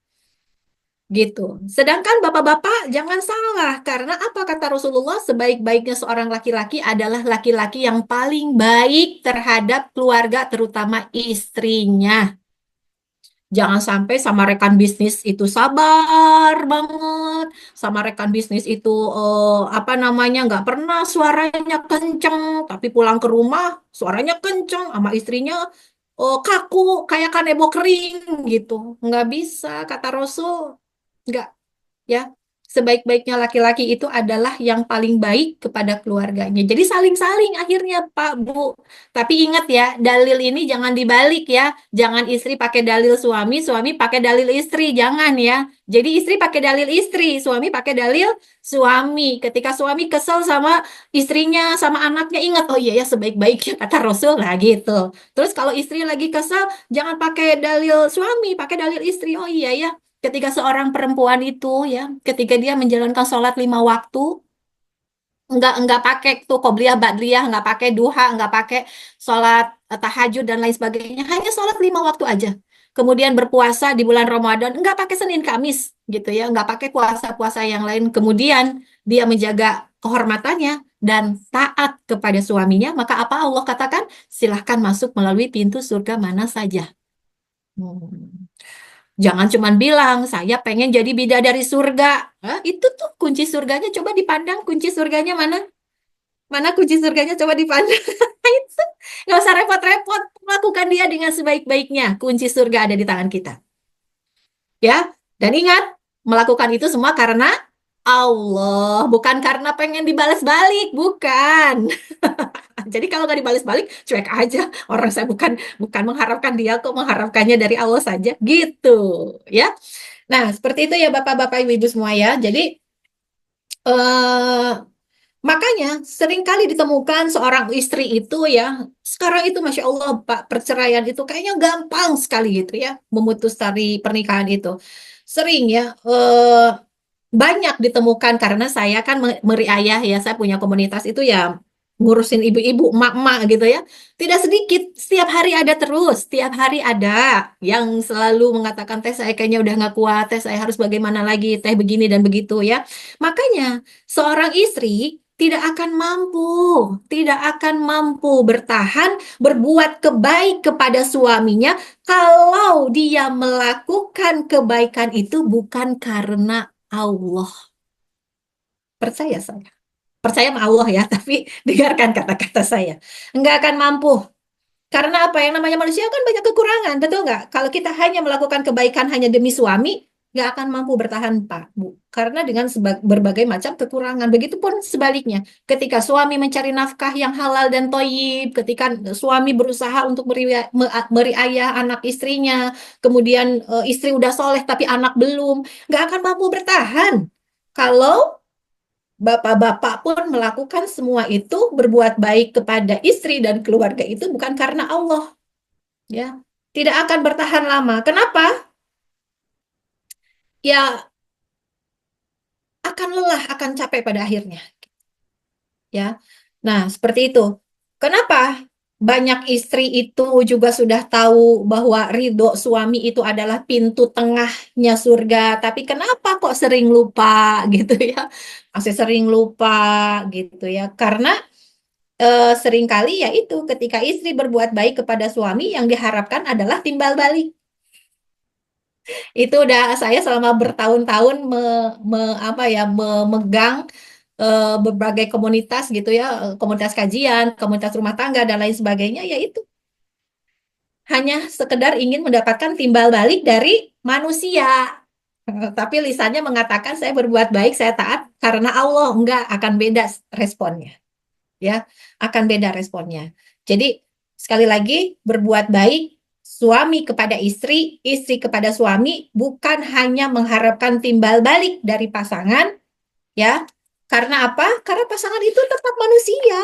gitu. Sedangkan bapak-bapak jangan salah. Karena apa kata Rasulullah? Sebaik-baiknya seorang laki-laki adalah laki-laki yang paling baik terhadap keluarga, terutama istrinya. Jangan sampai sama rekan bisnis itu sabar banget, sama rekan bisnis itu apa namanya, nggak pernah suaranya kenceng, tapi pulang ke rumah suaranya kenceng, sama istrinya kaku kayak kanebo kering gitu. Nggak bisa kata Rasul, nggak ya. Sebaik-baiknya laki-laki itu adalah yang paling baik kepada keluarganya. Jadi saling-saling akhirnya Pak Bu. Tapi ingat ya, dalil ini jangan dibalik ya. Jangan istri pakai dalil suami, suami pakai dalil istri, jangan ya. Jadi istri pakai dalil istri, suami pakai dalil suami. Ketika suami kesel sama istrinya, sama anaknya, ingat, oh iya ya, sebaik-baiknya kata Rasul lah gitu. Terus kalau istri lagi kesel, jangan pakai dalil suami, pakai dalil istri. Oh iya ya, ketika seorang perempuan itu ya, ketika dia menjalankan sholat 5 waktu, nggak pakai tuh qobliyah, ba'diyah, nggak pakai duha, nggak pakai sholat tahajud dan lain sebagainya, hanya sholat 5 waktu aja. Kemudian berpuasa di bulan Ramadan, nggak pakai Senin Kamis gitu ya, nggak pakai puasa-puasa yang lain. Kemudian dia menjaga kehormatannya dan taat kepada suaminya, maka apa Allah katakan? Silahkan masuk melalui pintu surga mana saja. Hmm. Jangan cuman bilang, saya pengen jadi bidadari surga. Itu tuh kunci surganya, coba dipandang kunci surganya mana? Mana kunci surganya, coba dipandang. Itu nggak usah repot-repot, lakukan dia dengan sebaik-baiknya. Kunci surga ada di tangan kita. Ya, dan ingat, melakukan itu semua karena Allah, bukan karena pengen dibalas balik, bukan. Jadi kalau nggak dibalas balik, cuek aja. Orang saya bukan bukan mengharapkan dia, kok mengharapkannya dari Allah saja, gitu, ya. Nah, seperti itu ya Bapak-bapak Ibu-ibu semua ya. Jadi eh, makanya seringkali ditemukan seorang istri itu ya, sekarang itu Masya Allah Pak, perceraian itu kayaknya gampang sekali gitu ya, memutus tali pernikahan itu. Sering ya, banyak ditemukan karena saya kan meriayah ya, saya punya komunitas itu ya, ngurusin ibu-ibu, emak-emak gitu ya. Tidak sedikit, setiap hari ada terus, setiap hari ada yang selalu mengatakan, teh saya kayaknya udah nggak kuat, teh saya harus bagaimana lagi, teh begini dan begitu ya. Makanya seorang istri tidak akan mampu bertahan, berbuat kebaik kepada suaminya kalau dia melakukan kebaikan itu bukan karena Allah. Percaya saya. Percaya sama Allah ya, tapi dengarkan kata-kata saya. Enggak akan mampu. Karena apa? Yang namanya manusia kan banyak kekurangan, betul nggak? Kalau kita hanya melakukan kebaikan hanya demi suami, nggak akan mampu bertahan, Pak, Bu. Karena dengan berbagai macam kekurangan. Begitupun sebaliknya. Ketika suami mencari nafkah yang halal dan thayyib, ketika suami berusaha untuk meriayah anak istrinya, kemudian istri udah soleh tapi anak belum, nggak akan mampu bertahan. Kalau bapak-bapak pun melakukan semua itu, berbuat baik kepada istri dan keluarga itu bukan karena Allah, ya. Tidak akan bertahan lama. Kenapa? Ya, akan lelah, akan capek pada akhirnya, ya. Nah, seperti itu. Kenapa? Banyak istri itu juga sudah tahu bahwa ridho suami itu adalah pintu tengahnya surga, tapi kenapa kok sering lupa gitu ya? Masih sering lupa gitu ya. Karena seringkali ya itu ketika istri berbuat baik kepada suami yang diharapkan adalah timbal balik. Itu udah saya selama bertahun-tahun apa ya, memegang berbagai komunitas gitu ya, komunitas kajian, komunitas rumah tangga dan lain sebagainya, yaitu hanya sekedar ingin mendapatkan timbal balik dari manusia. Tapi lisannya mengatakan saya berbuat baik, saya taat karena Allah, enggak, akan beda responnya. Ya, akan beda responnya. Jadi sekali lagi, berbuat baik suami kepada istri, istri kepada suami, bukan hanya mengharapkan timbal balik dari pasangan, ya. Karena apa? Karena pasangan itu tetap manusia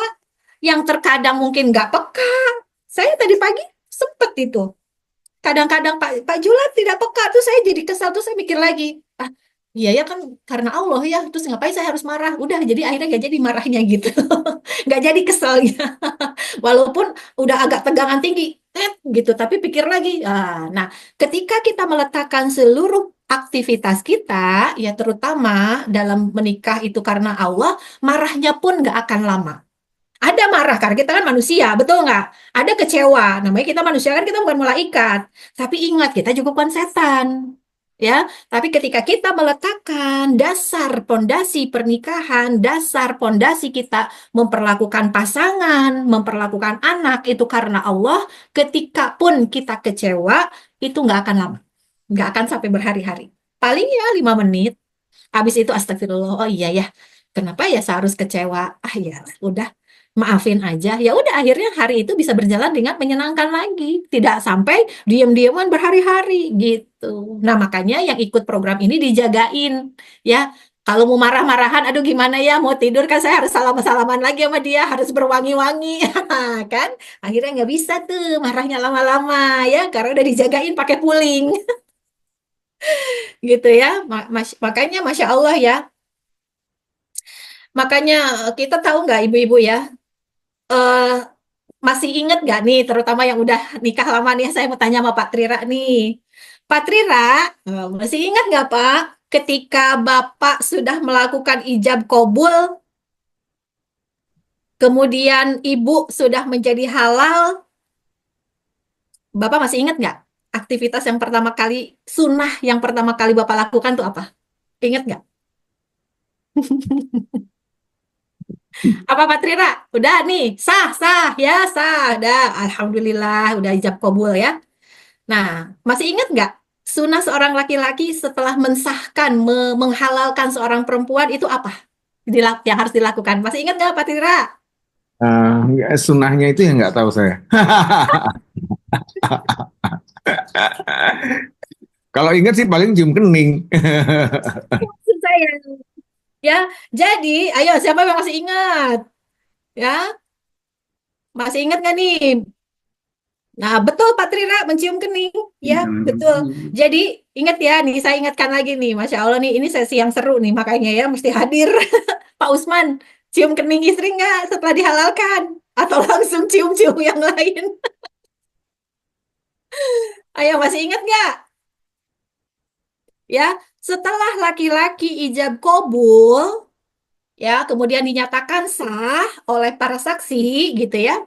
yang terkadang mungkin nggak peka. Saya tadi pagi sempet itu. Kadang-kadang Pak Jula tidak peka, tuh saya jadi kesal, tuh saya mikir lagi. Ah, iya ya kan karena Allah ya, terus ngapain saya harus marah? Udah, jadi akhirnya nggak jadi marahnya gitu. Nggak jadi keselnya. Walaupun udah agak tegangan tinggi, gitu, tapi pikir lagi. Nah, ketika kita meletakkan seluruh aktivitas kita, ya terutama dalam menikah itu karena Allah, marahnya pun nggak akan lama. Ada marah, karena kita kan manusia, betul nggak? Ada kecewa, namanya kita manusia kan, kita bukan malaikat. Tapi ingat, kita juga bukan setan. Ya, tapi ketika kita meletakkan dasar pondasi pernikahan, dasar pondasi kita memperlakukan pasangan, memperlakukan anak itu karena Allah, ketika pun kita kecewa, itu nggak akan lama. Nggak akan sampai berhari-hari. Paling ya 5 menit. Habis itu astagfirullah, oh iya ya, kenapa ya saya harus kecewa? Ah ya, udah maafin aja. Ya udah akhirnya hari itu bisa berjalan dengan menyenangkan lagi. Tidak sampai diam-diaman berhari-hari gitu. Nah, makanya yang ikut program ini dijagain ya. Kalau mau marah-marahan, aduh gimana ya, mau tidur kan saya harus salam-salaman lagi sama dia, harus berwangi-wangi, kan? Akhirnya nggak bisa tuh marahnya lama-lama ya, karena udah dijagain pakai puling, gitu ya. Makanya Masya Allah ya, makanya kita tahu nggak ibu-ibu ya, eh, masih inget nggak nih, terutama yang udah nikah lama nih, saya mau tanya sama Pak Trira nih. Pak Trira, masih ingat nggak Pak, ketika Bapak sudah melakukan ijab kabul, kemudian Ibu sudah menjadi halal, Bapak masih ingat nggak? Aktivitas yang pertama kali, sunnah yang pertama kali Bapak lakukan tuh apa? Ingat nggak? Apa Pak Trira? Udah nih, sah, sah, ya sah, dah. Alhamdulillah, udah ijab kabul ya. Nah, masih ingat nggak sunnah seorang laki-laki setelah mensahkan, menghalalkan seorang perempuan itu apa? Yang harus dilakukan. Masih ingat nggak Pak Tira? Sunnahnya itu yang nggak tahu saya. Kalau ingat sih paling cium kening. Maksud saya. Ya, jadi, ayo siapa yang masih ingat? Ya, masih ingat nggak nih? Nah, betul Pak Trira mencium kening. Ya, betul. Jadi, ingat ya, nih saya ingatkan lagi nih, Masya Allah nih, ini sesi yang seru nih, makanya ya mesti hadir. Pak Usman, cium kening istri nggak setelah dihalalkan? Atau langsung cium-cium yang lain? Ayo, masih ingat nggak? Ya, setelah laki-laki ijab kabul, ya, kemudian dinyatakan sah oleh para saksi, gitu ya,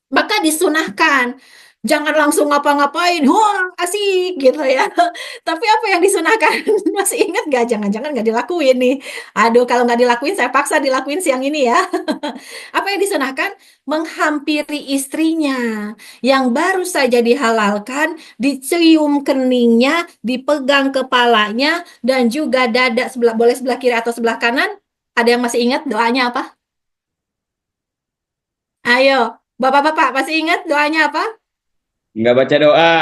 maka disunahkan. Jangan langsung ngapa-ngapain, wah asik gitu ya. Tapi apa yang disunahkan? Masih ingat nggak? Jangan-jangan nggak dilakuin nih. Aduh, kalau nggak dilakuin, saya paksa dilakuin siang ini ya. Apa yang disunahkan? Menghampiri istrinya yang baru saja dihalalkan, dicium keningnya, dipegang kepalanya, dan juga dada sebelah, boleh sebelah kiri atau sebelah kanan. Ada yang masih ingat doanya apa? Ayo, bapak-bapak masih ingat doanya apa? Nggak baca doa.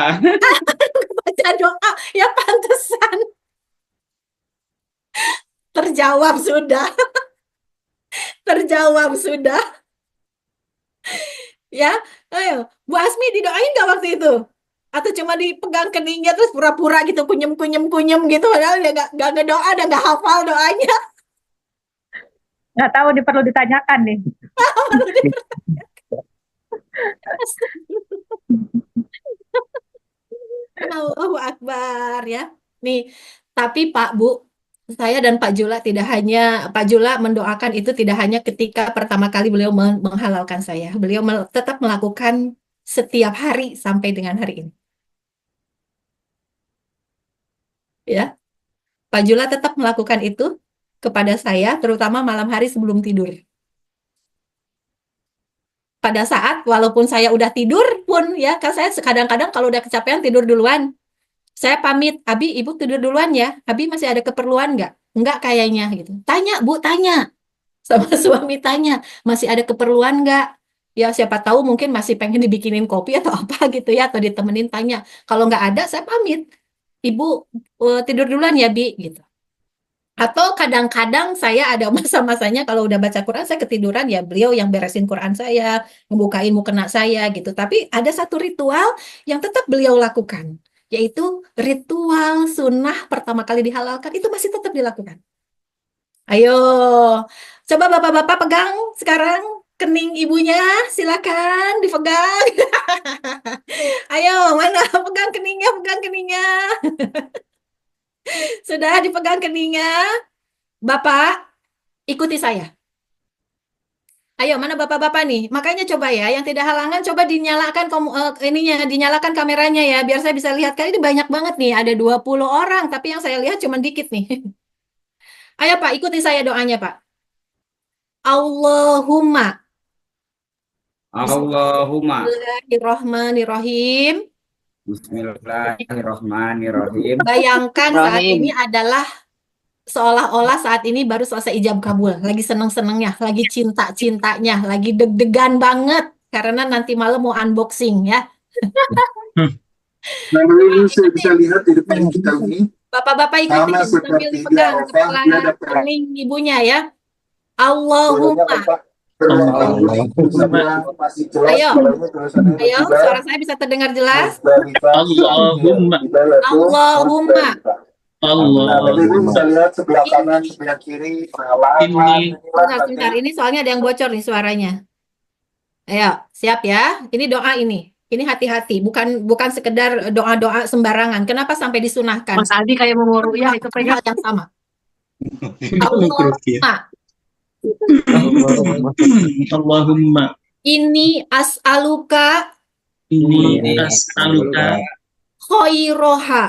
Baca doa, ya pantesan. Terjawab sudah, terjawab sudah. Ya, ayo, Bu Asmi didoain nggak waktu itu? Atau cuma dipegang keningnya terus pura-pura gitu, kunyem-kunyem-kunyem gitu, padahal dia nggak ngedoa dan nggak hafal doanya. Nggak tahu, perlu ditanyakan nih. Allahu Akbar ya. Nih, tapi Pak Bu, saya dan Pak Jula tidak hanya, Pak Jula mendoakan itu tidak hanya ketika pertama kali beliau menghalalkan saya. Beliau tetap melakukan setiap hari sampai dengan hari ini. Ya, Pak Jula tetap melakukan itu kepada saya, terutama malam hari sebelum tidur. Pada saat walaupun saya udah tidur pun ya, kan saya kadang-kadang kalau udah kecapean tidur duluan. Saya pamit, Abi, Ibu tidur duluan ya. Abi masih ada keperluan nggak? Nggak kayaknya gitu. Tanya, Bu, tanya. Sama suami tanya, masih ada keperluan nggak? Ya siapa tahu mungkin masih pengen dibikinin kopi atau apa gitu ya, atau ditemenin tanya. Kalau nggak ada, saya pamit. Ibu tidur duluan ya, Bi, gitu. Atau kadang-kadang saya ada masa-masanya kalau udah baca Quran saya ketiduran ya beliau yang beresin Quran saya, ngebukain mukena saya gitu. Tapi ada satu ritual yang tetap beliau lakukan, yaitu ritual sunnah pertama kali dihalalkan itu masih tetap dilakukan. Ayo, coba bapak-bapak pegang sekarang kening ibunya, silakan dipegang. Ayo, mana pegang keningnya, pegang keningnya. Sudah dipegang keningnya, Bapak, ikuti saya. Ayo, mana bapak-bapak nih? Makanya coba ya, yang tidak halangan coba dinyalakan ininya, dinyalakan kameranya ya, biar saya bisa lihat. Kali ini banyak banget nih, ada 20 orang, tapi yang saya lihat cuma dikit nih. Ayo Pak, ikuti saya doanya Pak. Allahumma. Allahumma. Bismillahirrahmanirrahim. Bismillahirrahmanirrahim. Bayangkan saat Rahim. ini adalah seolah-olah saat ini baru selesai ijab kabul, lagi seneng-senengnya, lagi cinta-cintanya, lagi deg-degan banget karena nanti malam mau unboxing ya. Nah, ini saya bisa lihat di depan kita ini Bapak-bapak ikuti sama sambil seperti dia dipegang Ova, kepala dia ada peran. kening ibunya ya. Allahumma. Ayo, ayo, suara saya bisa terdengar jelas. Allahumma. Allahumma. Nah, Bapak-Ibu bisa lihat sebelah kanan, sebelah kiri, pengalaman. Sebentar, ini soalnya ada yang bocor nih suaranya. Ayo, siap ya. Ini doa ini. Ini hati-hati, bukan sekedar doa-doa sembarangan. Kenapa sampai disunahkan? Mas Aldi kayak mau ya itu Hal yang sama. Allahumma. Allahumma Ini as'aluka khairaha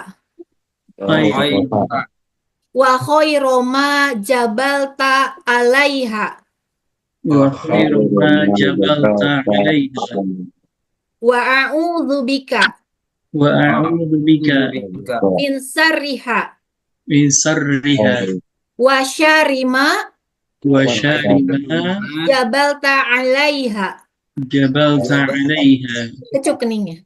wa khairu ma jabalta alaiha wa khairu ma jabalta alaiha wa a'udzu bika wa a'udzu bika min sarriha min sarriha wa syarri ma wa syarri ma jabalta alaiha. jabalta alaiha. Kecup keningnya.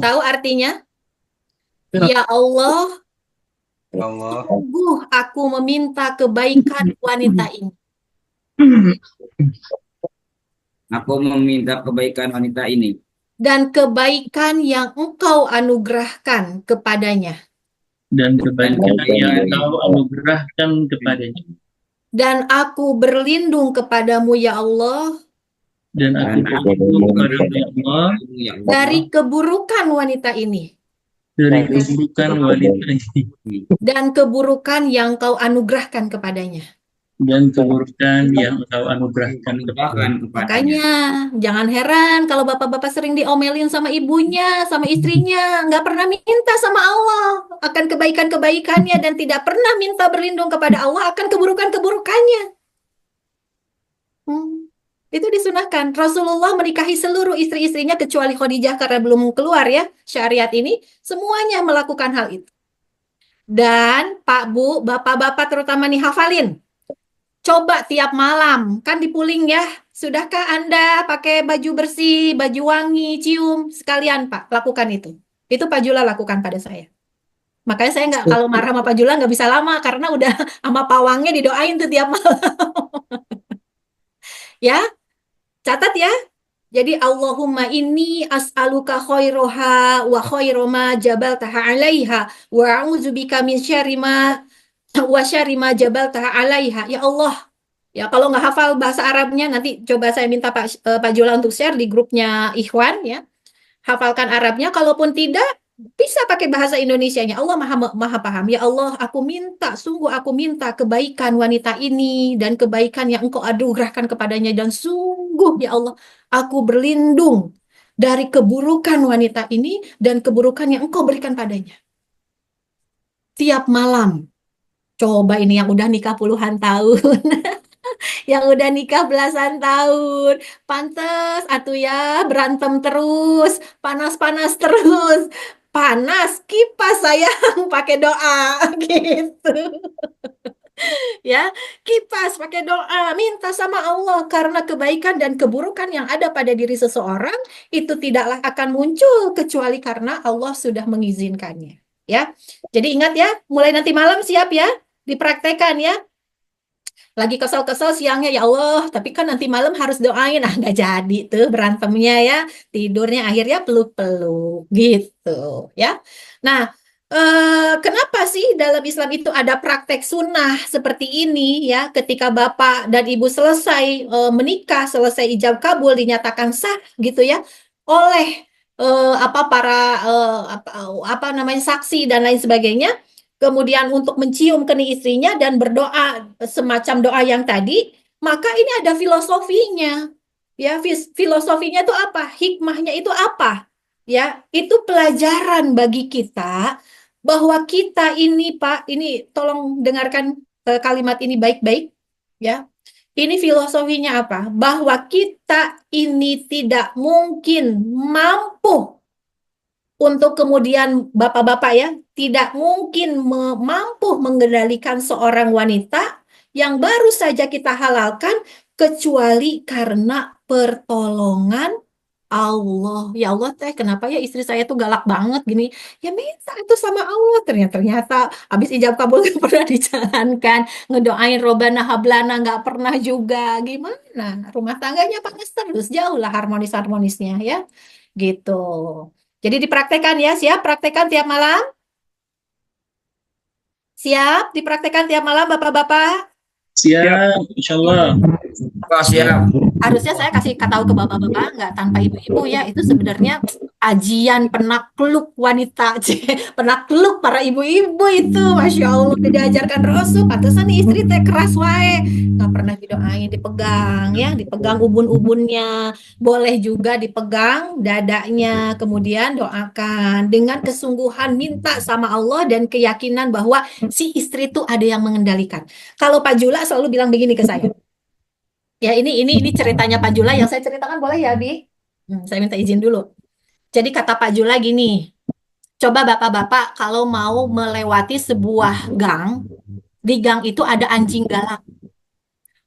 Tahu artinya? Ya Allah, sungguh aku meminta kebaikan wanita ini. Aku meminta kebaikan wanita ini. Dan kebaikan yang engkau anugerahkan kepadanya. Dan kebaikan yang Engkau anugerahkan kepadanya. Dan aku berlindung kepadamu ya Allah Dan aku berlindung kepadamu ya Allah dari keburukan wanita ini. dari keburukan wanita ini. Dan keburukan yang kau anugerahkan kepadanya. Dan keburukan yang Engkau anugerahkan kepadanya. Makanya jangan heran kalau bapak-bapak sering diomelin sama ibunya, sama istrinya, nggak pernah minta sama Allah akan kebaikan-kebaikannya dan tidak pernah minta berlindung kepada Allah akan keburukan-keburukannya. Itu disunahkan. Rasulullah menikahi seluruh istri-istrinya kecuali Khadijah karena belum keluar ya syariat ini, semuanya melakukan hal itu. Dan Pak Bu, bapak-bapak terutama nih hafalin. Coba tiap malam, kan dipuling ya. Sudahkah Anda pakai baju bersih, baju wangi, cium? Sekalian Pak, lakukan itu. Itu Pak Jula lakukan pada saya. Makanya saya nggak, kalau marah sama Pak Jula nggak bisa lama, karena udah sama pawangnya didoain tuh tiap malam. Ya, catat ya. Jadi Allahumma inni as'aluka khairoha wa khairu ma jabaltaha alaiha wa a'udzubika min syarri ma wa syarri ma jabaltaha alaiha. Ya Allah, ya kalau nggak hafal bahasa Arabnya nanti coba saya minta Pak Jula untuk share di grupnya Ikhwan ya. Hafalkan Arabnya, kalaupun tidak bisa pakai bahasa Indonesianya. Allah maha paham. Ya Allah, aku minta, sungguh aku minta kebaikan wanita ini dan kebaikan yang Engkau anugerahkan kepadanya, dan sungguh ya Allah, aku berlindung dari keburukan wanita ini dan keburukan yang Engkau berikan padanya. Tiap malam. Coba ini yang udah nikah puluhan tahun. Yang udah nikah belasan tahun. Pantes atuh ya berantem terus, panas-panas terus. Panas kipas sayang pakai doa gitu. Ya, kipas pakai doa, minta sama Allah karena kebaikan dan keburukan yang ada pada diri seseorang itu tidaklah akan muncul kecuali karena Allah sudah mengizinkannya. Ya, jadi ingat ya, mulai nanti malam siap ya, dipraktekan ya. Lagi kesel-kesel siangnya ya Allah, tapi kan nanti malam harus doain. Ah, nggak jadi tuh berantemnya ya, tidurnya akhirnya peluk-peluk gitu ya. Nah, kenapa sih dalam Islam itu ada praktek sunnah seperti ini ya? Ketika bapak dan ibu selesai menikah, selesai ijab kabul dinyatakan sah gitu ya oleh apa para apa namanya saksi dan lain sebagainya. Kemudian untuk mencium kening istrinya dan berdoa semacam doa yang tadi, maka ini ada filosofinya. Ya, filosofinya itu apa? Hikmahnya itu apa? Ya, itu pelajaran bagi kita bahwa kita ini, Pak, ini tolong dengarkan kalimat ini baik-baik, ya. Ini filosofinya apa? Bahwa kita ini tidak mungkin mampu untuk kemudian bapak-bapak ya, tidak mungkin mampu mengendalikan seorang wanita yang baru saja kita halalkan kecuali karena pertolongan Allah. Ya Allah teh, kenapa ya istri saya tuh galak banget gini? Ya minta itu sama Allah. Ternyata habis ijab kabul nggak pernah dijalankan. Ngedoain Robana Hablana nggak pernah juga. Gimana? Rumah tangganya panas terus. Jauh lah harmonis-harmonisnya ya. Gitu. Jadi dipraktekan ya, siap praktekan tiap malam? Siap dipraktekan tiap malam Bapak-bapak? Siap, insya Allah. Oh, siap. Harusnya saya kasih tahu ke bapak-bapak nggak tanpa ibu-ibu ya, itu sebenarnya ajian penakluk wanita, penakluk para ibu-ibu itu, masya Allah udah diajarkan Rasul. Pantesan nih istri teh keras wae, nggak pernah didoain, dipegang ya, dipegang ubun-ubunnya, boleh juga dipegang dadanya, kemudian doakan dengan kesungguhan minta sama Allah dan keyakinan bahwa si istri itu ada yang mengendalikan. Kalau Pak Jula selalu bilang begini ke saya. Ya, ini ceritanya Pak Jula yang saya ceritakan boleh ya, Bi? Saya minta izin dulu. Jadi kata Pak Jula gini, coba bapak-bapak kalau mau melewati sebuah gang, di gang itu ada anjing galak.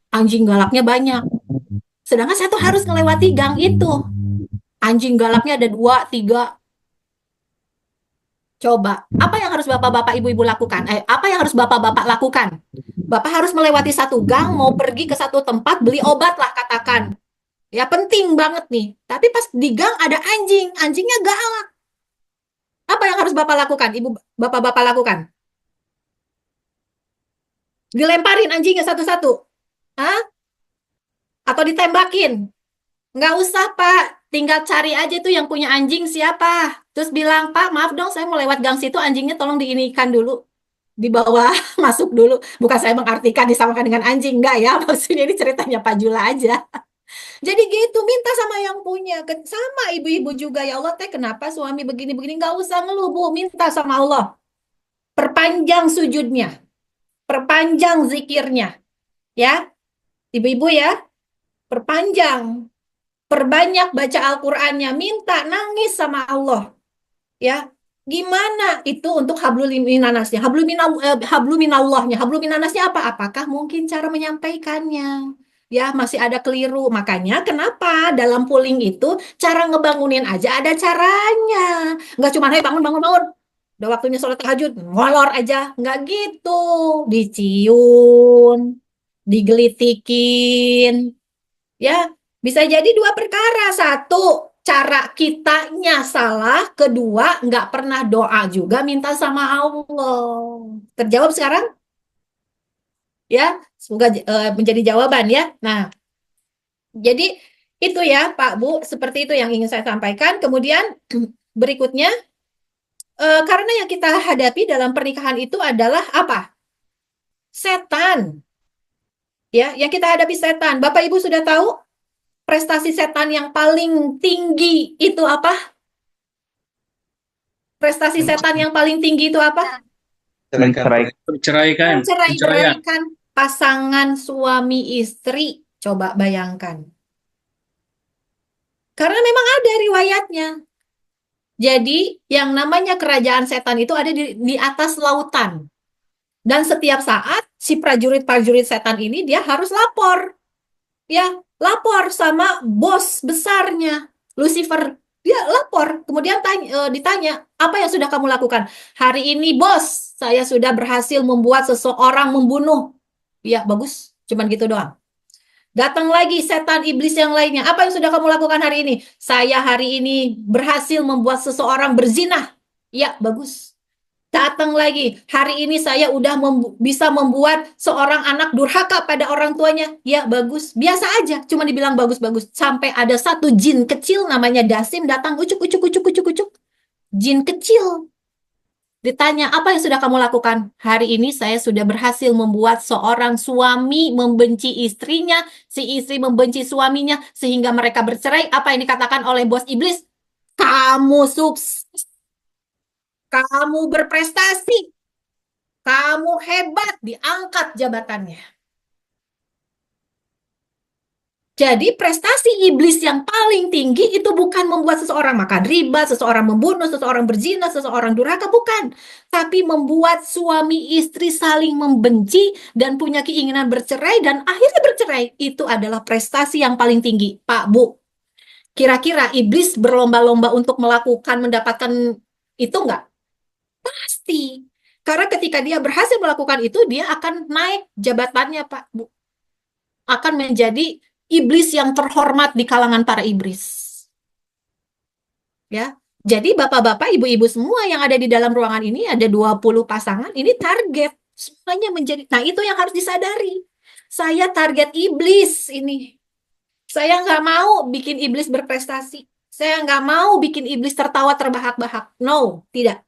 Anjing galaknya banyak. Sedangkan saya tuh harus melewati gang itu. Anjing galaknya ada 2, 3. Coba, apa yang harus bapak-bapak, ibu-ibu lakukan? Apa yang harus bapak-bapak lakukan? Bapak harus melewati satu gang, mau pergi ke satu tempat, beli obat lah katakan. Ya penting banget nih. Tapi pas di gang ada anjing, anjingnya galak. Apa yang harus Bapak lakukan? Ibu Bapak-bapak lakukan? Dilemparin anjingnya satu-satu. Hah? Atau ditembakin? Nggak usah, Pak. Tinggal cari aja tuh yang punya anjing siapa. Terus bilang, Pak, maaf dong, saya mau lewat gang situ, anjingnya tolong diinikan dulu. Di bawah, masuk dulu. Bukan saya mengartikan disamakan dengan anjing. Enggak ya, maksudnya ini ceritanya Pak Jula aja. Jadi gitu, minta sama yang punya. Sama ibu-ibu juga, ya Allah teh kenapa suami begini-begini, nggak usah ngeluh Bu, minta sama Allah. Perpanjang sujudnya, perpanjang zikirnya. Ya, ibu-ibu ya, perpanjang. Perbanyak baca Al-Qur'annya, minta nangis sama Allah. Ya, gimana itu untuk hablum minanasnya, hablum minallahnya, hablum minanasnya apa? Apakah mungkin cara menyampaikannya? Ya, masih ada keliru. Makanya kenapa dalam pooling itu cara ngebangunin aja ada caranya. Nggak cuma, hey bangun, bangun, bangun. Udah waktunya sholat tahajud, ngolor aja. Nggak gitu. Dicium, digelitikin. Ya, bisa jadi 2 perkara. Satu, cara kitanya salah. Kedua, nggak pernah doa juga minta sama Allah. Terjawab sekarang? Ya, semoga menjadi jawaban ya. Nah, jadi itu ya Pak Bu, seperti itu yang ingin saya sampaikan. Kemudian berikutnya, karena yang kita hadapi dalam pernikahan itu adalah apa? Setan. Ya, yang kita hadapi setan. Bapak Ibu sudah tahu prestasi setan yang paling tinggi itu apa? Prestasi setan yang paling tinggi itu apa? Menceraikan. Mencerai-beraikan pasangan suami istri. Coba bayangkan. Karena memang ada riwayatnya. Jadi yang namanya kerajaan setan itu ada di atas lautan. Dan setiap saat si prajurit-prajurit setan ini dia harus lapor. Ya, lapor sama bos besarnya, Lucifer. Dia lapor, kemudian ditanya, apa yang sudah kamu lakukan? Hari ini, bos, saya sudah berhasil membuat seseorang membunuh. Ya, bagus. Cuman gitu doang. Datang lagi setan iblis yang lainnya. Apa yang sudah kamu lakukan hari ini? Saya hari ini berhasil membuat seseorang berzinah. Ya, bagus. Datang lagi, hari ini saya udah bisa membuat seorang anak durhaka pada orang tuanya. Ya, bagus. Biasa aja, cuma dibilang bagus-bagus. Sampai ada satu jin kecil namanya Dasim datang, ucuk, ucuk, ucuk, ucuk, ucuk. Jin kecil. Ditanya, apa yang sudah kamu lakukan? Hari ini saya sudah berhasil membuat seorang suami membenci istrinya, si istri membenci suaminya, sehingga mereka bercerai. Apa yang dikatakan oleh bos iblis? Kamu sukses. Kamu berprestasi. Kamu hebat, diangkat jabatannya. Jadi prestasi iblis yang paling tinggi itu bukan membuat seseorang makan riba, seseorang membunuh, seseorang berzina, seseorang durhaka, bukan. Tapi membuat suami istri saling membenci dan punya keinginan bercerai dan akhirnya bercerai. Itu adalah prestasi yang paling tinggi. Pak, Bu, kira-kira iblis berlomba-lomba untuk mendapatkan itu enggak? Pasti. Karena ketika dia berhasil melakukan itu, dia akan naik jabatannya, Pak, Bu. Akan menjadi iblis yang terhormat di kalangan para iblis. Ya. Jadi bapak-bapak, ibu-ibu semua yang ada di dalam ruangan ini, ada 20 pasangan, ini target. Semuanya menjadi, nah itu yang harus disadari. Saya target iblis ini. Saya nggak mau bikin iblis berprestasi. Saya nggak mau bikin iblis tertawa terbahak-bahak. No, tidak.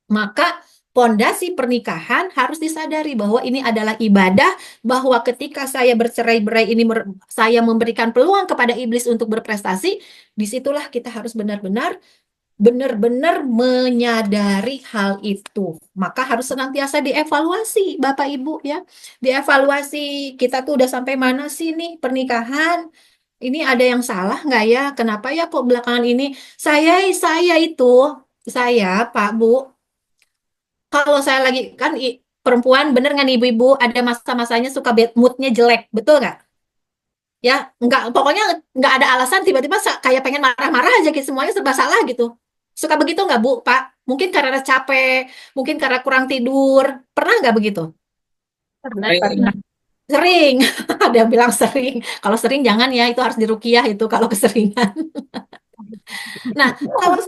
Maka pondasi pernikahan harus disadari bahwa ini adalah ibadah, bahwa ketika saya bercerai-berai ini saya memberikan peluang kepada iblis untuk berprestasi, disitulah kita harus benar-benar menyadari hal itu. Maka harus senantiasa dievaluasi, Bapak Ibu ya. Dievaluasi, kita tuh udah sampai mana sih nih pernikahan? Ini ada yang salah nggak ya? Kenapa ya kok belakangan ini saya Pak Bu, kalau saya lagi kan perempuan bener nggak nih ibu-ibu ada masa-masanya suka bad moodnya jelek, betul nggak? Ya, nggak, pokoknya nggak ada alasan tiba-tiba kayak pengen marah-marah aja gitu, semuanya serba salah gitu. Suka begitu nggak Bu, Pak? Mungkin karena capek, mungkin karena kurang tidur. Pernah nggak begitu? Pernah. Sering. Ada yang bilang sering. Kalau sering jangan ya, itu harus diruqyah itu kalau keseringan. Nah, kalau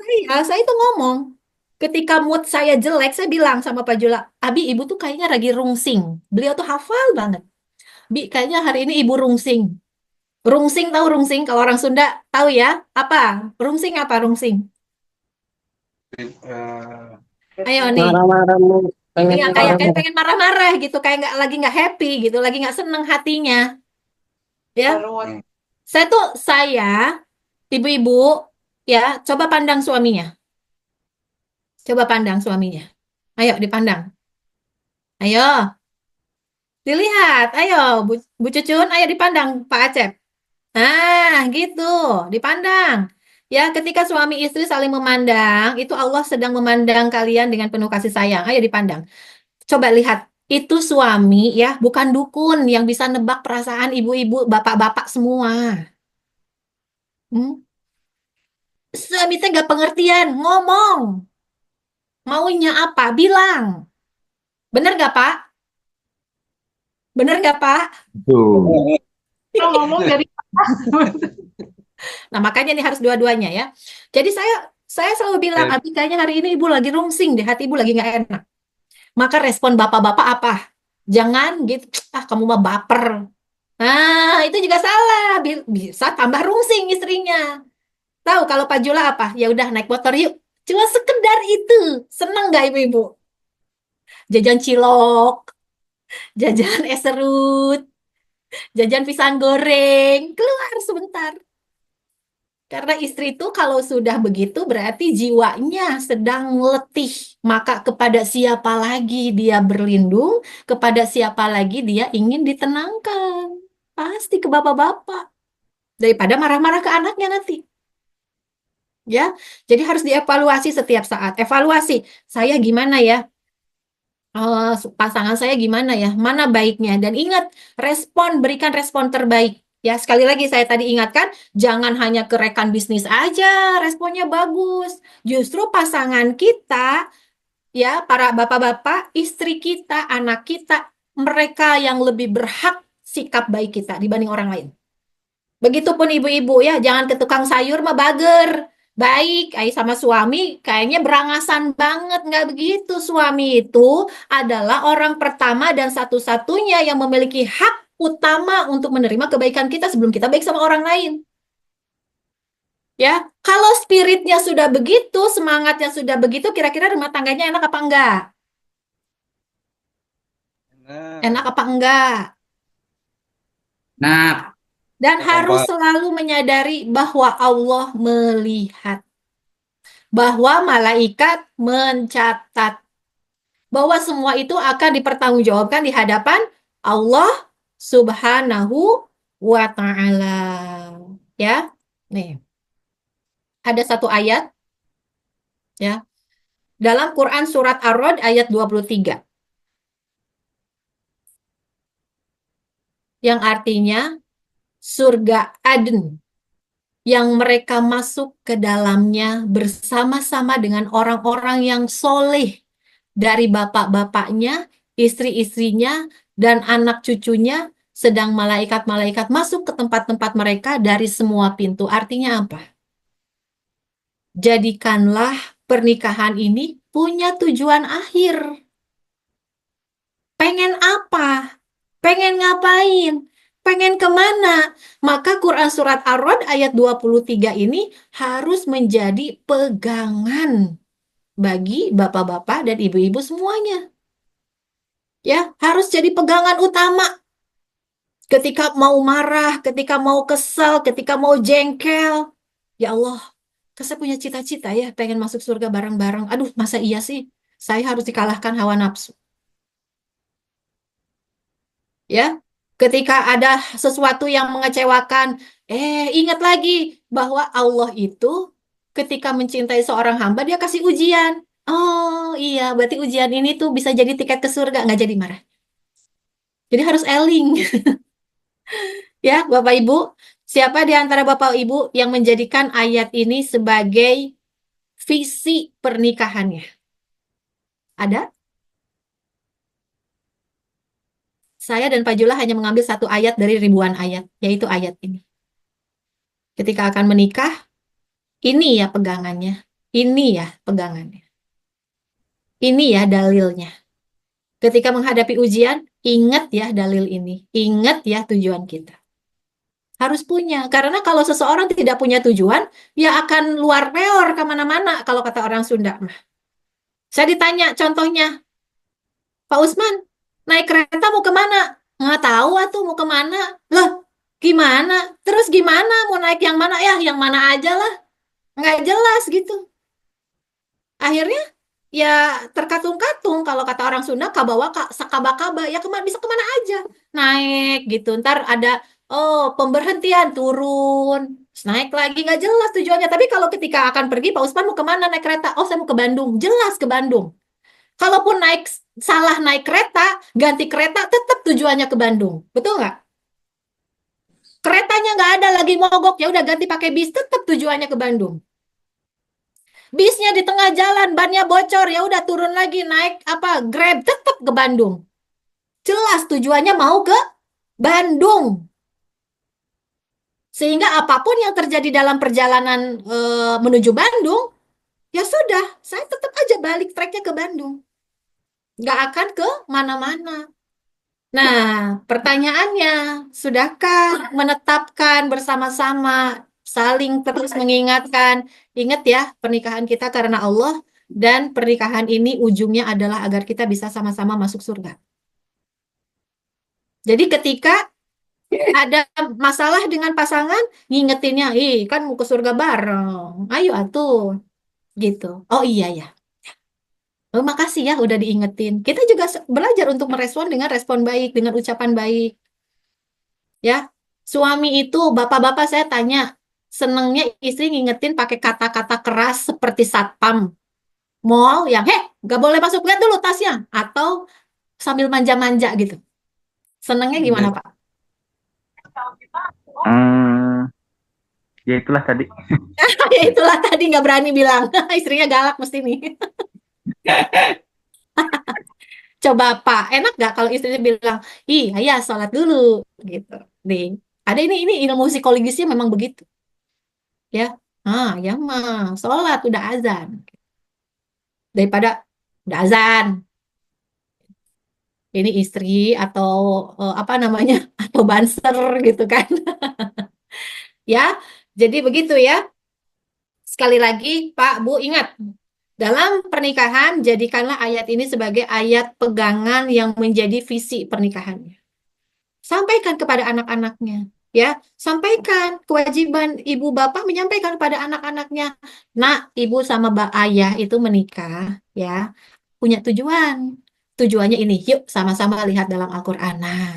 saya itu ngomong, ketika mood saya jelek, saya bilang sama Pak Jula, Abi, ibu tuh kayaknya lagi rungsing. Beliau tuh hafal banget. Bi, kayaknya hari ini ibu rungsing. Rungsing, tahu rungsing? Kalau orang Sunda tahu ya? Apa? Rungsing apa rungsing? Ayo nih. Iya, kayak pengen marah-marah gitu, kayak lagi nggak happy gitu, lagi nggak seneng hatinya. Ya, saya, ibu-ibu, ya, coba pandang suaminya. Coba pandang suaminya. Ayo dipandang. Ayo, dilihat. Ayo, Bu Cucun, ayo dipandang Pak Acep. Nah, gitu, dipandang. Ya, ketika suami istri saling memandang, itu Allah sedang memandang kalian dengan penuh kasih sayang. Ayo dipandang. Coba lihat, itu suami ya, bukan dukun yang bisa nebak perasaan ibu-ibu, bapak-bapak semua. Hmm? Suami saya nggak pengertian, ngomong. Maunya apa? Bilang. Bener nggak, Pak? Bener nggak, Pak? Tuh. Ngomong dari Nah, makanya ini harus dua-duanya ya. Jadi saya selalu bilang, Abi, kayaknya hari ini ibu lagi rungsing deh, hati ibu lagi nggak enak. Maka respon bapak-bapak apa? Jangan gitu, kamu mah baper. Nah, itu juga salah. Bisa tambah rungsing istrinya. Tahu kalau Pak Jula apa? Ya udah naik motor yuk. Cuma sekedar itu. Seneng nggak ibu-ibu? Jajan cilok, jajan es serut, jajan pisang goreng, keluar sebentar. Karena istri itu kalau sudah begitu berarti jiwanya sedang letih. Maka kepada siapa lagi dia berlindung, kepada siapa lagi dia ingin ditenangkan. Pasti ke bapak-bapak. Daripada marah-marah ke anaknya nanti. Ya, jadi harus dievaluasi setiap saat. Evaluasi, saya gimana ya? pasangan saya gimana ya, mana baiknya. Dan ingat, berikan respon terbaik. Ya, sekali lagi saya tadi ingatkan, jangan hanya ke rekan bisnis aja responnya bagus. Justru pasangan kita, ya, para bapak-bapak, istri kita, anak kita, mereka yang lebih berhak sikap baik kita dibanding orang lain. Begitupun ibu-ibu ya, jangan ke tukang sayur mah bager. Baik, sama suami kayaknya berangasan banget. Nggak begitu. Suami itu adalah orang pertama dan satu-satunya yang memiliki hak utama untuk menerima kebaikan kita sebelum kita baik sama orang lain. Ya, kalau spiritnya sudah begitu, semangatnya sudah begitu, kira-kira rumah tangganya enak apa enggak? Enak apa enggak? Nah, Dan Ya, harus Pak. selalu menyadari bahwa Allah melihat, bahwa malaikat mencatat, bahwa semua itu akan dipertanggungjawabkan di hadapan Allah Subhanahu wa Ta'ala. Ya, nih ada satu ayat ya dalam Quran surat Ar-Rod ayat 23 yang artinya surga Aden yang mereka masuk ke dalamnya bersama-sama dengan orang-orang yang soleh dari bapak-bapaknya, istri-istrinya, dan anak cucunya, sedang malaikat-malaikat masuk ke tempat-tempat mereka dari semua pintu. Artinya apa? Jadikanlah pernikahan ini punya tujuan akhir. Pengen apa? Pengen ngapain? Pengen kemana? Maka Quran Surat Ar-Rod ayat 23 ini harus menjadi pegangan bagi bapak-bapak dan ibu-ibu semuanya. Ya, harus jadi pegangan utama. Ketika mau marah, ketika mau kesal, ketika mau jengkel. Ya Allah, saya punya cita-cita ya, pengen masuk surga bareng-bareng. Aduh, masa iya sih? Saya harus dikalahkan hawa nafsu. Ya, ketika ada sesuatu yang mengecewakan, ingat lagi bahwa Allah itu ketika mencintai seorang hamba, dia kasih ujian. Oh iya, berarti ujian ini tuh bisa jadi tiket ke surga, nggak jadi marah. Jadi harus eling. Ya, Bapak Ibu, siapa di antara Bapak Ibu yang menjadikan ayat ini sebagai visi pernikahannya? Ada? Saya dan Pak Jula hanya mengambil satu ayat dari ribuan ayat, yaitu ayat ini. Ketika akan menikah, ini ya pegangannya. Ini ya pegangannya. Ini ya dalilnya. Ketika menghadapi ujian, ingat ya dalil ini. Ingat ya tujuan kita. Harus punya. Karena kalau seseorang tidak punya tujuan, ya akan luar peor kemana-mana kalau kata orang Sunda. Saya ditanya contohnya, Pak Usman, naik kereta mau kemana? Nggak tahu atuh mau kemana. Loh, gimana? Terus gimana? Mau naik yang mana? Ya, yang mana aja lah. Nggak jelas gitu. Akhirnya, ya terkatung-katung. Kalau kata orang Sunda, kabawa, sakaba-kaba. Ya kemana, bisa kemana aja. Naik gitu. Ntar ada, pemberhentian, turun. Terus naik lagi, nggak jelas tujuannya. Tapi kalau ketika akan pergi, Pak Usman mau kemana naik kereta? Oh, saya mau ke Bandung. Jelas ke Bandung. Kalaupun salah naik kereta, ganti kereta, tetap tujuannya ke Bandung. Betul nggak? Keretanya nggak ada lagi mogok, ya udah ganti pakai bis, tetap tujuannya ke Bandung. Bisnya di tengah jalan, bannya bocor, ya udah turun lagi naik Grab, tetap ke Bandung. Jelas tujuannya mau ke Bandung. Sehingga apapun yang terjadi dalam perjalanan menuju Bandung, ya sudah, saya tetap aja balik treknya ke Bandung. Nggak akan ke mana-mana. Nah, pertanyaannya, sudahkah menetapkan bersama-sama, saling terus mengingatkan, ingat ya, pernikahan kita karena Allah, dan pernikahan ini ujungnya adalah agar kita bisa sama-sama masuk surga. Jadi ketika ada masalah dengan pasangan, ngingetinnya, kan mau ke surga bareng, ayo atuh, gitu. Oh iya ya. Oh, makasih ya udah diingetin. Kita juga belajar untuk merespon dengan respon baik, dengan ucapan baik. Ya, suami itu, bapak-bapak saya tanya, senengnya istri ngingetin pakai kata-kata keras seperti satpam mall yang, Nggak boleh masuk, lihat dulu tasnya. Atau sambil manja-manja gitu. Senangnya gimana, Pak? Ya itulah tadi. Ya itulah tadi nggak berani bilang. Istrinya galak mesti nih. Coba Pak, enak nggak kalau istrinya bilang, ih, ayah sholat dulu, gitu. Nih, ada ini ilmu psikologisnya memang begitu, ya. Ya mah, sholat udah azan, daripada udah azan, ini istri atau apa namanya, atau banser gitu kan, ya. Jadi begitu ya. Sekali lagi, Pak, Bu, ingat. Dalam pernikahan, jadikanlah ayat ini sebagai ayat pegangan yang menjadi visi pernikahannya. Sampaikan kepada anak-anaknya, ya. Sampaikan kewajiban ibu bapak menyampaikan kepada anak-anaknya. Nah, ibu sama ayah itu menikah, ya, punya tujuan. Tujuannya ini, yuk sama-sama lihat dalam Al-Quran. Nah,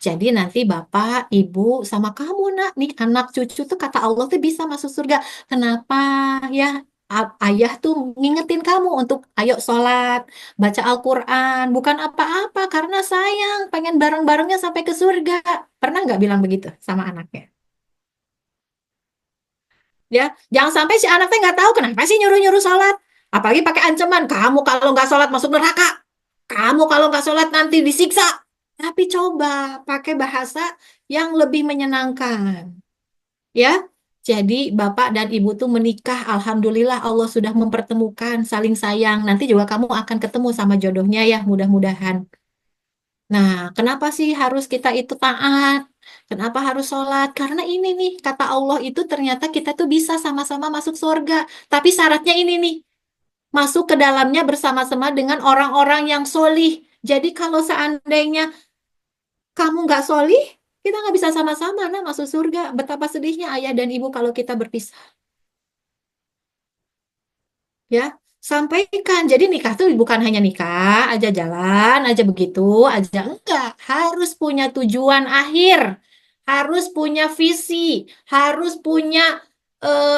jadi nanti bapak, ibu, sama kamu, nak, nih anak cucu tuh kata Allah tuh bisa masuk surga. Kenapa? Ya, ayah tuh ngingetin kamu untuk ayo sholat, baca Al-Quran, bukan apa-apa, karena sayang, pengen bareng-barengnya sampai ke surga. Pernah nggak bilang begitu sama anaknya? Ya, jangan sampai si anaknya nggak tahu kenapa sih nyuruh-nyuruh sholat. Apalagi pakai ancaman, kamu kalau nggak sholat masuk neraka. Kamu kalau nggak sholat nanti disiksa. Tapi coba pakai bahasa yang lebih menyenangkan. Ya, jadi bapak dan ibu tuh menikah. Alhamdulillah Allah sudah mempertemukan saling sayang. Nanti juga kamu akan ketemu sama jodohnya ya, mudah-mudahan. Nah, kenapa sih harus kita itu taat? Kenapa harus sholat? Karena ini nih, kata Allah itu ternyata kita tuh bisa sama-sama masuk surga. Tapi syaratnya ini nih, masuk ke dalamnya bersama-sama dengan orang-orang yang solih. Jadi kalau seandainya kamu nggak solih, kita nggak bisa sama-sama nah masuk surga. Betapa sedihnya ayah dan ibu kalau kita berpisah. Ya, sampaikan. Jadi nikah tuh bukan hanya nikah aja jalan aja begitu aja, enggak. Harus punya tujuan akhir, harus punya visi, harus punya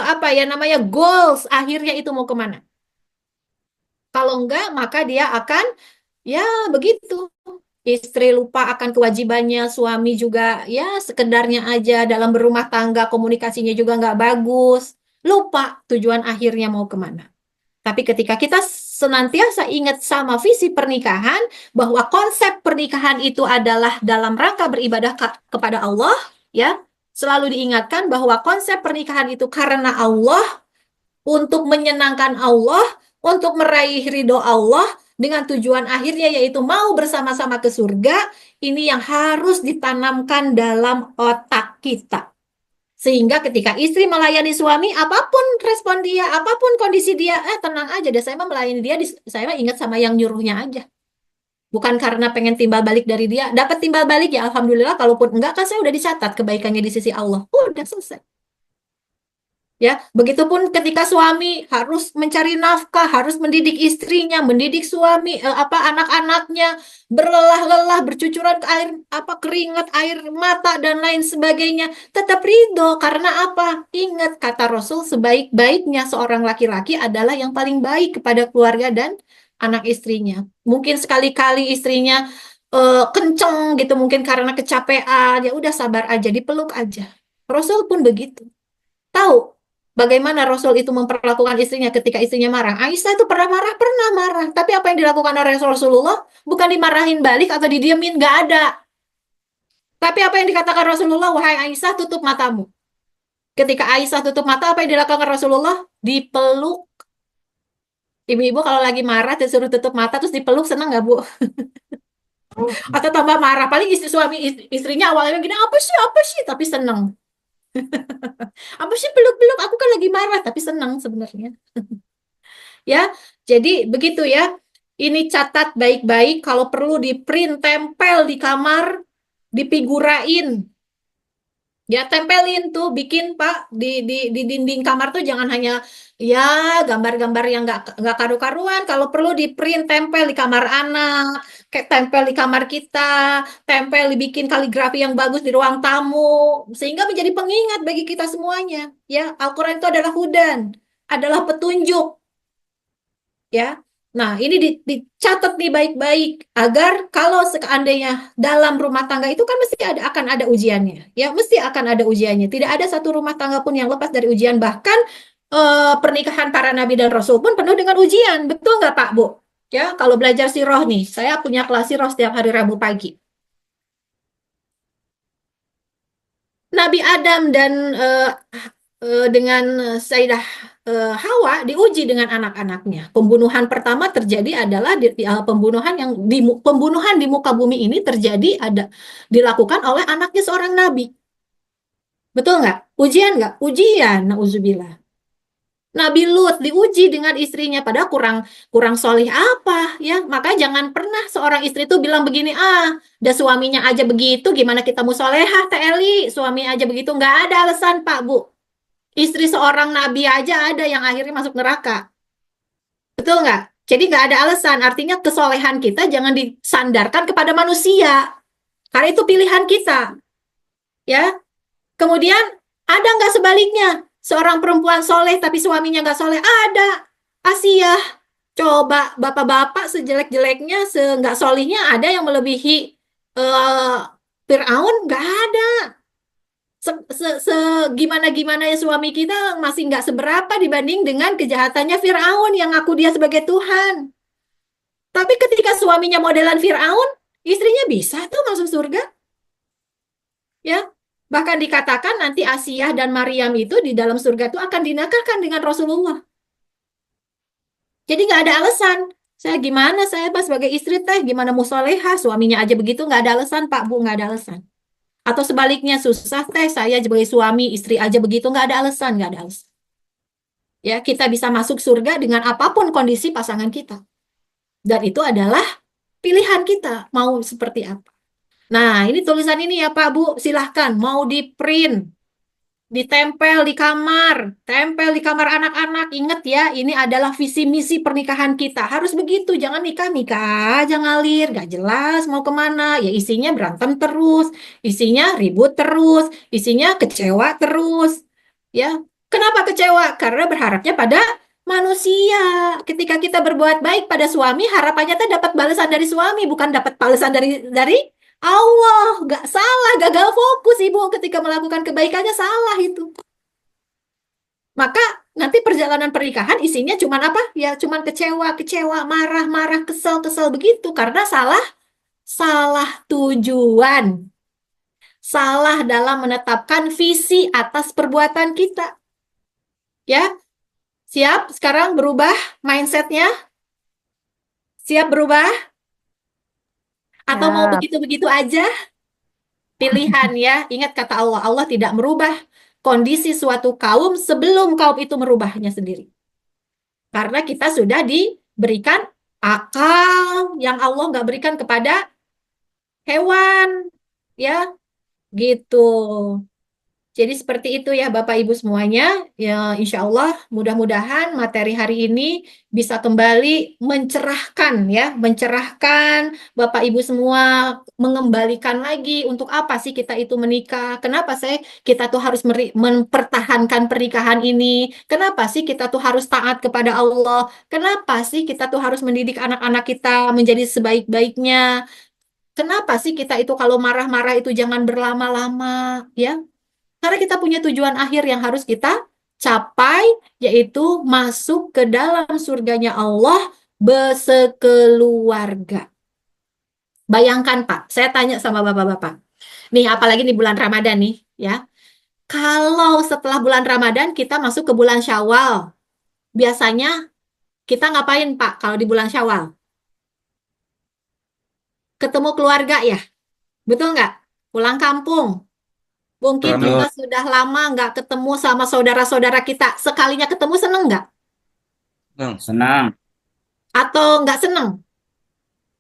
apa ya namanya goals akhirnya itu mau kemana. Kalau enggak, maka dia akan ya begitu. Istri lupa akan kewajibannya, suami juga ya sekedarnya aja dalam berumah tangga komunikasinya juga nggak bagus. Lupa tujuan akhirnya mau kemana. Tapi ketika kita senantiasa ingat sama visi pernikahan, bahwa konsep pernikahan itu adalah dalam rangka beribadah kepada Allah, ya, selalu diingatkan bahwa konsep pernikahan itu karena Allah, untuk menyenangkan Allah, untuk meraih ridho Allah, dengan tujuan akhirnya yaitu mau bersama-sama ke surga, ini yang harus ditanamkan dalam otak kita. Sehingga ketika istri melayani suami, apapun respon dia, apapun kondisi dia, tenang aja deh, saya mah melayani dia, saya mah ingat sama yang nyuruhnya aja. Bukan karena pengen timbal balik dari dia. Dapat timbal balik ya Alhamdulillah, kalaupun enggak kan saya udah dicatat kebaikannya di sisi Allah. Udah selesai. Ya, begitupun ketika suami harus mencari nafkah, harus mendidik istrinya, mendidik suami, anak-anaknya, berlelah-lelah, bercucuran air keringat, air mata dan lain sebagainya, tetap ridho karena apa? Ingat kata Rasul, sebaik-baiknya seorang laki-laki adalah yang paling baik kepada keluarga dan anak istrinya. Mungkin sekali-kali istrinya kenceng gitu, mungkin karena kecapean, ya udah sabar aja, dipeluk aja. Rasul pun begitu. Tahu bagaimana Rasul itu memperlakukan istrinya ketika istrinya marah. Aisyah itu pernah marah, pernah marah. Tapi apa yang dilakukan oleh Rasulullah bukan dimarahin balik atau didiemin, nggak ada. Tapi apa yang dikatakan Rasulullah, wahai Aisyah, tutup matamu. Ketika Aisyah tutup mata, apa yang dilakukan Rasulullah? Dipeluk. Ibu-ibu kalau lagi marah disuruh tutup mata terus dipeluk, senang nggak, Bu? Atau tambah marah? Paling istrinya awalnya gini, apa sih, tapi senang. Apa sih peluk-peluk? Aku kan lagi marah, tapi senang sebenarnya. Ya, jadi begitu ya. Ini catat baik-baik. Kalau perlu di print, tempel di kamar, dipigurain. Ya, tempelin tuh, bikin Pak di dinding kamar tuh jangan hanya ya gambar-gambar yang nggak karu-karuan. Kalau perlu di print, tempel di kamar anak, kayak tempel di kamar kita, tempel dibikin kaligrafi yang bagus di ruang tamu, sehingga menjadi pengingat bagi kita semuanya. Ya, Al-Quran itu adalah hudan, adalah petunjuk. Ya, Nah, ini dicatat nih baik-baik agar kalau seandainya dalam rumah tangga itu kan mesti akan ada ujiannya. Ya, mesti akan ada ujiannya. Tidak ada satu rumah tangga pun yang lepas dari ujian. Bahkan pernikahan para nabi dan rasul pun penuh dengan ujian. Betul nggak, Pak, Bu? Ya, kalau belajar sirah nih, saya punya kelas sirah setiap hari Rabu pagi. Nabi Adam dan dengan Sayyidah Hawa diuji dengan anak-anaknya. Pembunuhan pertama terjadi adalah pembunuhan di muka bumi ini terjadi dilakukan oleh anaknya seorang nabi. Betul nggak? Ujian nggak? Ujian, nauzubillah. Nabi Lut diuji dengan istrinya, padahal kurang solih apa ya? Maka jangan pernah seorang istri itu bilang begini, udah suaminya aja begitu, gimana kita mau solehah, Teh Eli? Suami aja begitu, nggak ada alasan, Pak, Bu. Istri seorang nabi aja ada yang akhirnya masuk neraka. Betul nggak? Jadi nggak ada alasan. Artinya kesolehan kita jangan disandarkan kepada manusia. Karena itu pilihan kita. Ya. Kemudian ada nggak sebaliknya? Seorang perempuan soleh tapi suaminya nggak soleh? Ada. Asia. Coba bapak-bapak sejelek-jeleknya, nggak solihnya ada yang melebihi Fir'aun? Nggak ada. Gimana-gimana ya suami kita masih nggak seberapa dibanding dengan kejahatannya Fir'aun yang ngaku dia sebagai Tuhan. Tapi ketika suaminya modelan Fir'aun, istrinya bisa tuh masuk surga. Ya, bahkan dikatakan nanti Asiyah dan Maryam itu di dalam surga itu akan dinakahkan dengan Rasulullah. Jadi nggak ada alasan. Saya sebagai istri teh gimana musolehah, suaminya aja begitu nggak ada alasan, Pak, Bu, nggak ada alasan. Atau sebaliknya susah teh saya sebagai suami istri aja begitu nggak ada alasan. Ya, kita bisa masuk surga dengan apapun kondisi pasangan kita. Dan itu adalah pilihan kita mau seperti apa. Nah, ini tulisan ini ya Pak, Bu, silahkan mau di print, ditempel di kamar, tempel di kamar anak-anak. Ingat ya, ini adalah visi misi pernikahan kita. Harus begitu, jangan nikah jangan ngalir, gak jelas mau kemana. Ya isinya berantem terus, isinya ribut terus, isinya kecewa terus. Ya, kenapa kecewa? Karena berharapnya pada manusia. Ketika kita berbuat baik pada suami, harapannya tuh dapat balasan dari suami, bukan dapat balasan dari Allah. Gak salah, gagal fokus Ibu ketika melakukan kebaikannya salah itu. Maka nanti perjalanan pernikahan isinya cuman apa? Ya cuman kecewa, marah, kesel begitu karena salah tujuan. Salah dalam menetapkan visi atas perbuatan kita. Ya, siap sekarang berubah mindsetnya? Siap berubah? Atau mau Siap. begitu-begitu aja? Pilihan ya. Ingat kata Allah, Allah tidak merubah kondisi suatu kaum sebelum kaum itu merubahnya sendiri. Karena kita sudah diberikan akal yang Allah nggak berikan kepada hewan. Ya, gitu. Jadi seperti itu ya Bapak Ibu semuanya. Ya insya Allah mudah-mudahan materi hari ini bisa kembali mencerahkan Bapak Ibu semua, mengembalikan lagi untuk apa sih kita itu menikah? Kenapa sih kita tuh harus mempertahankan pernikahan ini? Kenapa sih kita tuh harus taat kepada Allah? Kenapa sih kita tuh harus mendidik anak-anak kita menjadi sebaik-baiknya? Kenapa sih kita itu kalau marah-marah itu jangan berlama-lama, ya? Karena kita punya tujuan akhir yang harus kita capai, yaitu masuk ke dalam surganya Allah bersekeluarga. Bayangkan Pak, saya tanya sama Bapak-Bapak. Nih, apalagi di bulan Ramadan nih, ya. Kalau setelah bulan Ramadan kita masuk ke bulan Syawal, biasanya kita ngapain Pak kalau di bulan Syawal? Ketemu keluarga ya? Betul nggak? Pulang kampung. Mungkin Betul. kita sudah lama nggak ketemu sama saudara-saudara kita. Sekalinya ketemu seneng nggak? Senang, Atau nggak seneng?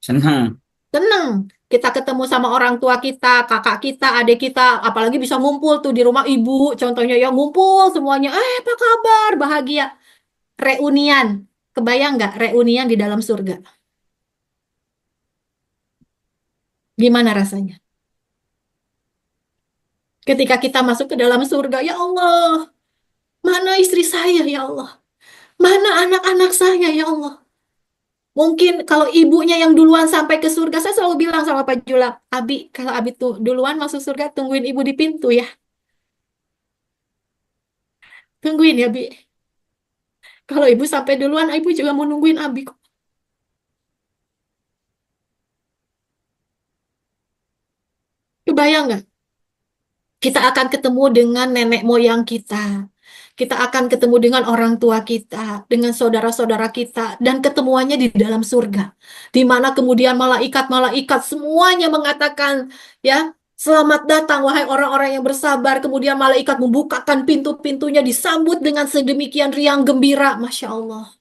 senang. Seneng. Kita ketemu sama orang tua kita, kakak kita, adik kita. Apalagi bisa ngumpul tuh di rumah ibu. Contohnya ya ngumpul semuanya. Apa kabar? Bahagia. Reunian. Kebayang nggak reunian di dalam surga? Gimana rasanya? Ketika kita masuk ke dalam surga, ya Allah, mana istri saya ya Allah? Mana anak-anak saya ya Allah? Mungkin kalau ibunya yang duluan sampai ke surga, saya selalu bilang sama Pak Jula, Abi, kalau Abi tuh duluan masuk surga, tungguin ibu di pintu ya. Tungguin ya, Bi. Kalau ibu sampai duluan, ibu juga mau nungguin Abi kok. Kebayang nggak? Kita akan ketemu dengan nenek moyang kita. Kita akan ketemu dengan orang tua kita, dengan saudara-saudara kita, dan ketemuannya di dalam surga. Di mana kemudian malaikat-malaikat semuanya mengatakan, ya, selamat datang wahai orang-orang yang bersabar. Kemudian malaikat membukakan pintu-pintunya, disambut dengan sedemikian riang gembira. Masya Allah.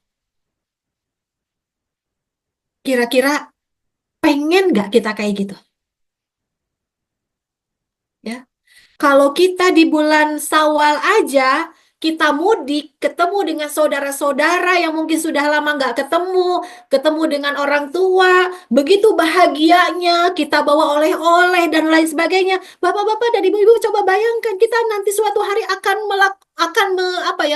Kira-kira pengen nggak kita kayak gitu? Ya. Kalau kita di bulan Syawal aja, kita mudik, ketemu dengan saudara-saudara yang mungkin sudah lama nggak ketemu, ketemu dengan orang tua, begitu bahagianya, kita bawa oleh-oleh dan lain sebagainya. Bapak-bapak dan ibu-ibu coba bayangkan, kita nanti suatu hari akan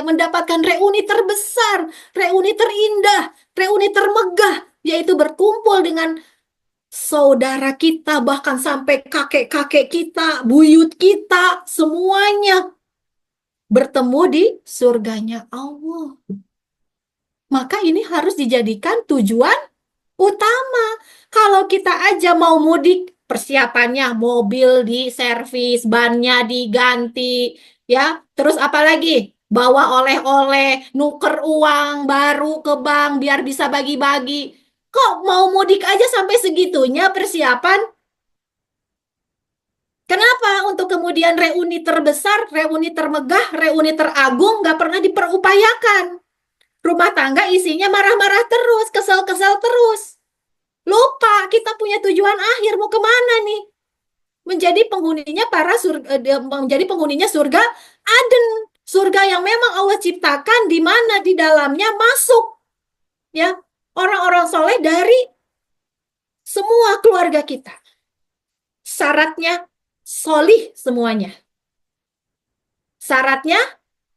mendapatkan reuni terbesar, reuni terindah, reuni termegah, yaitu berkumpul dengan saudara kita, bahkan sampai kakek-kakek kita, buyut kita, semuanya bertemu di surganya Allah. Maka ini harus dijadikan tujuan utama. Kalau kita aja mau mudik, persiapannya mobil diservis, bannya diganti, ya. Terus apa lagi? Bawa oleh-oleh, nuker uang baru ke bank biar bisa bagi-bagi. Kok mau mudik aja sampai segitunya persiapan? Kenapa untuk kemudian reuni terbesar, reuni termegah, reuni teragung nggak pernah diperupayakan? Rumah tangga isinya marah-marah terus, kesel-kesel terus. Lupa kita punya tujuan akhir mau kemana nih? Menjadi penghuninya menjadi penghuninya surga Aden, surga yang memang Allah ciptakan di mana di dalamnya masuk ya orang-orang soleh dari semua keluarga kita. Syaratnya solih semuanya. Syaratnya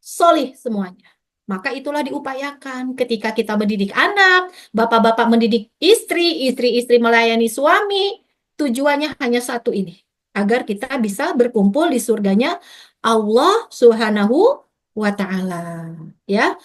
solih semuanya. Maka itulah diupayakan ketika kita mendidik anak, bapak-bapak mendidik istri, istri-istri melayani suami. Tujuannya hanya satu ini, agar kita bisa berkumpul di surganya Allah Subhanahu wa Ta'ala. Ya,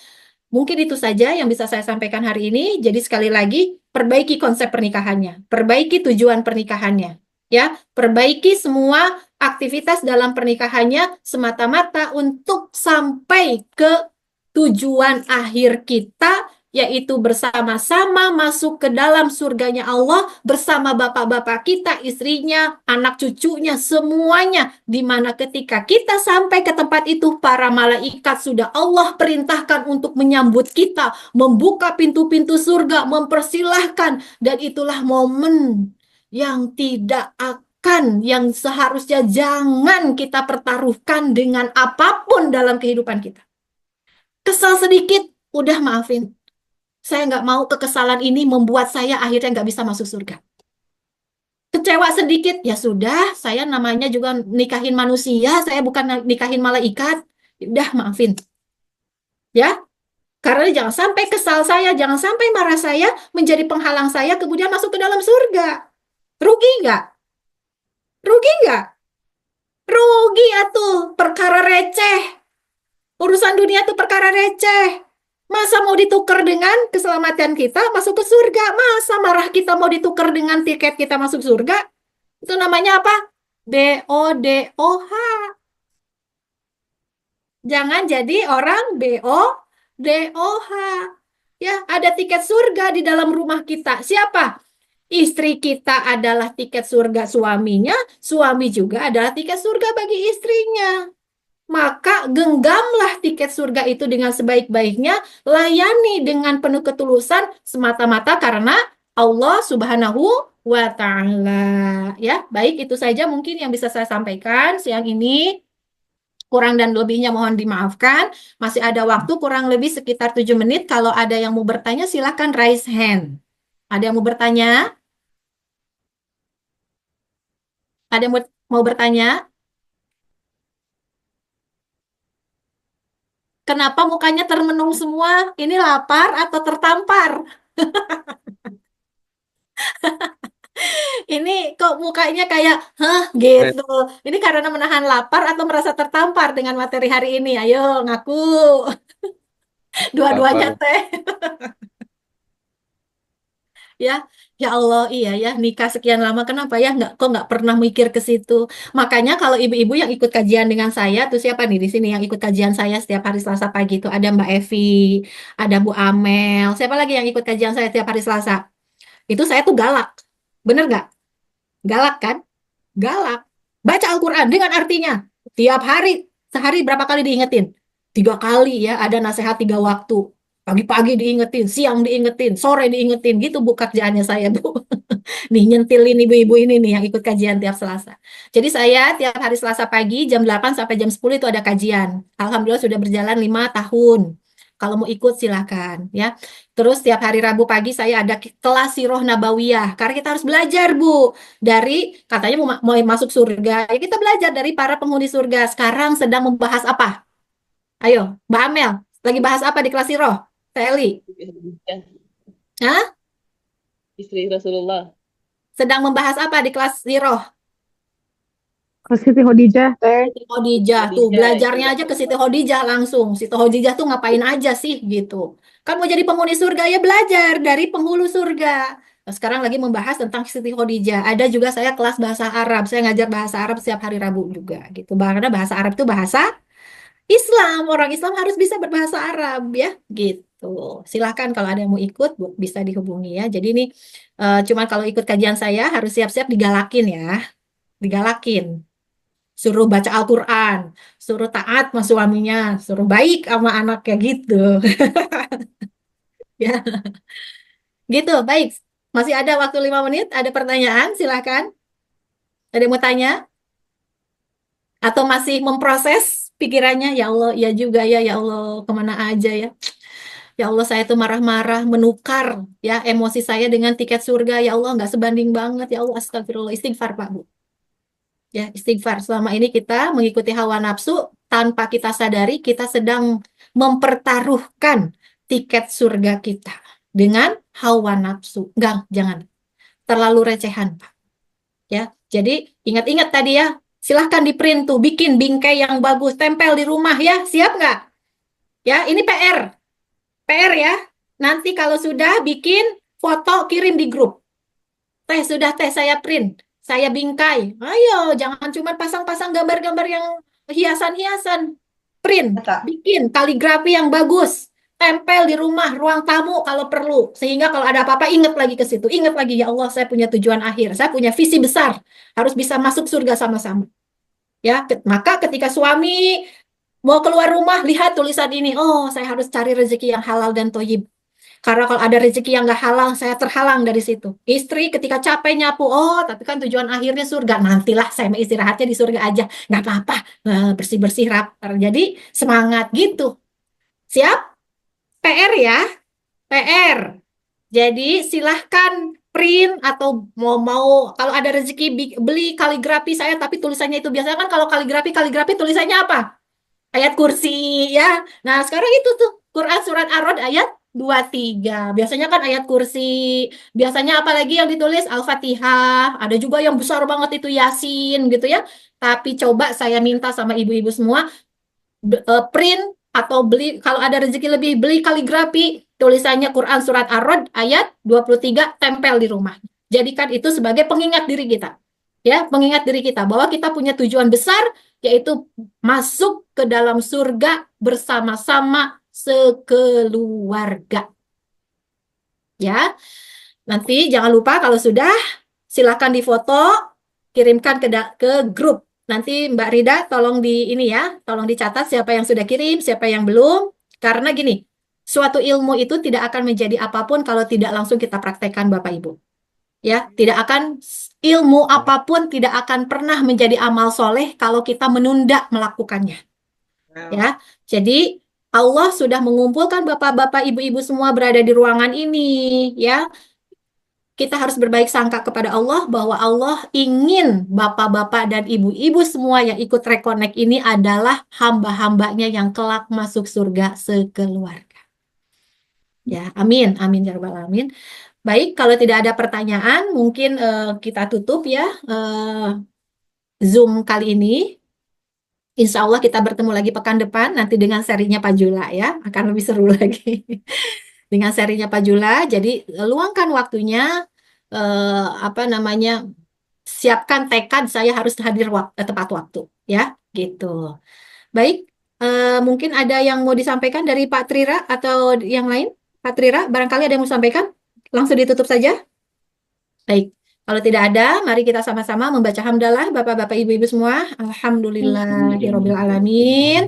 mungkin itu saja yang bisa saya sampaikan hari ini. Jadi sekali lagi, perbaiki konsep pernikahannya, perbaiki tujuan pernikahannya. Ya, perbaiki semua aktivitas dalam pernikahannya semata-mata untuk sampai ke tujuan akhir kita, yaitu bersama-sama masuk ke dalam surganya Allah bersama bapak-bapak kita, istrinya, anak cucunya, semuanya. Di mana ketika kita sampai ke tempat itu, para malaikat sudah Allah perintahkan untuk menyambut kita, membuka pintu-pintu surga, mempersilahkan, dan itulah momen yang tidak yang seharusnya jangan kita pertaruhkan dengan apapun dalam kehidupan kita. Kesal sedikit, udah maafin. Saya nggak mau kekesalan ini membuat saya akhirnya nggak bisa masuk surga. Kecewa sedikit, ya sudah, saya namanya juga nikahin manusia, saya bukan nikahin malaikat. Udah maafin. Ya, karena jangan sampai kesal saya, jangan sampai marah saya menjadi penghalang saya kemudian masuk ke dalam surga. Rugi nggak? Rugi nggak? Rugi atuh, perkara receh. Urusan dunia itu perkara receh. Masa mau ditukar dengan keselamatan kita masuk ke surga? Masa marah kita mau ditukar dengan tiket kita masuk surga? Itu namanya apa? BODOH. Jangan jadi orang BODOH. Ya, ada tiket surga di dalam rumah kita. Siapa? Istri kita adalah tiket surga suaminya, suami juga adalah tiket surga bagi istrinya. Maka genggamlah tiket surga itu dengan sebaik-baiknya, layani dengan penuh ketulusan semata-mata karena Allah Subhanahu wa Ta'ala. Ya, baik itu saja mungkin yang bisa saya sampaikan siang ini. Kurang dan lebihnya mohon dimaafkan. Masih ada waktu kurang lebih sekitar 7 menit. Kalau ada yang mau bertanya silakan raise hand. Ada yang mau bertanya? Ada yang mau bertanya? Kenapa mukanya termenung semua? Ini lapar atau tertampar? Ini kok mukanya kayak, hah Eh, gitu. Ini karena menahan lapar atau merasa tertampar dengan materi hari ini? Ayo ngaku. Dua-duanya lapar. teh. Ya, ya Allah, iya ya, nikah sekian lama kenapa ya kok nggak pernah mikir ke situ. Makanya kalau ibu-ibu yang ikut kajian dengan saya, tuh siapa nih di sini yang ikut kajian saya setiap hari Selasa pagi itu ada Mbak Evi, ada Bu Amel, siapa lagi yang ikut kajian saya setiap hari Selasa? Itu saya tuh galak, bener nggak? Galak kan? Galak. Baca Al-Quran dengan artinya. Tiap hari, sehari berapa kali diingetin? 3 kali ya, ada nasihat 3 waktu. Pagi-pagi diingetin, siang diingetin, sore diingetin. Gitu Bu kerjaannya saya, Bu. Nih, nyentilin ibu-ibu ini nih yang ikut kajian tiap Selasa. Jadi saya tiap hari Selasa pagi jam 8 sampai jam 10 itu ada kajian. Alhamdulillah sudah berjalan 5 tahun. Kalau mau ikut silakan ya. Terus tiap hari Rabu pagi saya ada kelas Sirah Nabawiyah. Karena kita harus belajar, Bu, dari katanya mau masuk surga. Ya kita belajar dari para penghuni surga. Sekarang sedang membahas apa? Ayo, Mbak Amel, lagi bahas apa di kelas Sirah? Teli. Hah? Istri Rasulullah. Sedang membahas apa di kelas Sirah? Ke Siti Khadijah, Teh. Siti Khadijah tuh Khadijah belajarnya itu. aja ke Siti Khadijah langsung. Siti Khadijah tuh ngapain aja sih gitu. Kan mau jadi penghuni surga ya belajar dari penghulu surga. Nah, sekarang lagi membahas tentang Siti Khadijah. Ada juga saya kelas bahasa Arab. Saya ngajar bahasa Arab setiap hari Rabu juga gitu. Karena bahasa Arab itu bahasa Islam. Orang Islam harus bisa berbahasa Arab ya gitu. Silahkan kalau ada yang mau ikut bisa dihubungi ya. Jadi ini cuman kalau ikut kajian saya harus siap-siap digalakin ya. Digalakin. Suruh baca Al-Quran, suruh taat sama suaminya, suruh baik sama anaknya gitu. Ya, gitu. Baik. Masih ada waktu 5 menit. Ada pertanyaan? Silahkan. Ada yang mau tanya? Atau masih memproses pikirannya? Ya Allah, ya juga ya, ya Allah, kemana aja ya. Ya Allah, saya tuh marah-marah, menukar ya emosi saya dengan tiket surga. Ya Allah, nggak sebanding banget. Ya Allah, astagfirullah. Istighfar, Pak, Bu. Ya, istighfar. Selama ini kita mengikuti hawa nafsu tanpa kita sadari kita sedang mempertaruhkan tiket surga kita dengan hawa nafsu. Enggak, jangan. Terlalu recehan, Pak. Ya. Jadi ingat-ingat tadi ya. Silahkan di print tuh, bikin bingkai yang bagus, tempel di rumah ya. Siap nggak? Ya, ini PR. PR ya. Nanti kalau sudah bikin foto kirim di grup. Teh sudah teh saya print, saya bingkai. Ayo, jangan cuma pasang-pasang gambar-gambar yang hiasan-hiasan. Print, bikin kaligrafi yang bagus. Tempel di rumah, ruang tamu kalau perlu. Sehingga kalau ada apa-apa ingat lagi ke situ. Ingat lagi, ya Allah, saya punya tujuan akhir. Saya punya visi besar. Harus bisa masuk surga sama-sama. Ya, maka ketika suami mau keluar rumah, lihat tulisan ini. Oh, saya harus cari rezeki yang halal dan thoyyib. Karena kalau ada rezeki yang nggak halal, saya terhalang dari situ. Istri ketika capek nyapu, oh tapi kan tujuan akhirnya surga. Nantilah saya mau istirahatnya di surga aja. Nggak apa-apa, bersih-bersih rapper. Jadi semangat gitu. Siap? PR ya, PR. Jadi silahkan print atau mau kalau ada rezeki beli kaligrafi saya tapi tulisannya itu biasanya kan kalau kaligrafi tulisannya apa? Ayat kursi ya. Nah, sekarang itu tuh Quran surat Ar-Rod ayat 23. Biasanya kan ayat kursi. Biasanya apalagi yang ditulis Al-Fatihah. Ada juga yang besar banget itu Yasin gitu ya. Tapi coba saya minta sama ibu-ibu semua print atau beli kalau ada rezeki lebih beli kaligrafi tulisannya Quran surat Ar-Rod ayat 23 tempel di rumah. Jadikan itu sebagai pengingat diri kita. Ya, pengingat diri kita bahwa kita punya tujuan besar yaitu masuk ke dalam surga bersama-sama sekeluarga. Ya, nanti jangan lupa kalau sudah silakan difoto, kirimkan ke grup. Nanti Mbak Rida tolong di ini ya, tolong dicatat siapa yang sudah kirim, siapa yang belum. Karena gini, suatu ilmu itu tidak akan menjadi apapun kalau tidak langsung kita praktekkan Bapak Ibu. Ya, tidak akan ilmu apapun tidak akan pernah menjadi amal soleh kalau kita menunda melakukannya. Ya, jadi Allah sudah mengumpulkan bapak-bapak, ibu-ibu semua berada di ruangan ini. Ya, kita harus berbaik sangka kepada Allah bahwa Allah ingin bapak-bapak dan ibu-ibu semua yang ikut Reconnect ini adalah hamba-hambanya yang kelak masuk surga sekeluarga. Ya, amin, amin ya rabbal alamin. Baik, kalau tidak ada pertanyaan, mungkin kita tutup ya Zoom kali ini. Insya Allah kita bertemu lagi pekan depan nanti dengan serinya Pak Jula ya, akan lebih seru lagi dengan serinya Pak Jula. Jadi luangkan waktunya, apa namanya, siapkan tekad saya harus hadir tepat waktu ya, gitu. Baik, mungkin ada yang mau disampaikan dari Pak Trira atau yang lain? Pak Trira, barangkali ada yang mau disampaikan? Langsung ditutup saja. Baik, kalau tidak ada, mari kita sama-sama membaca hamdalah, Bapak-bapak, Ibu-ibu semua. Alhamdulillahirobbilalamin.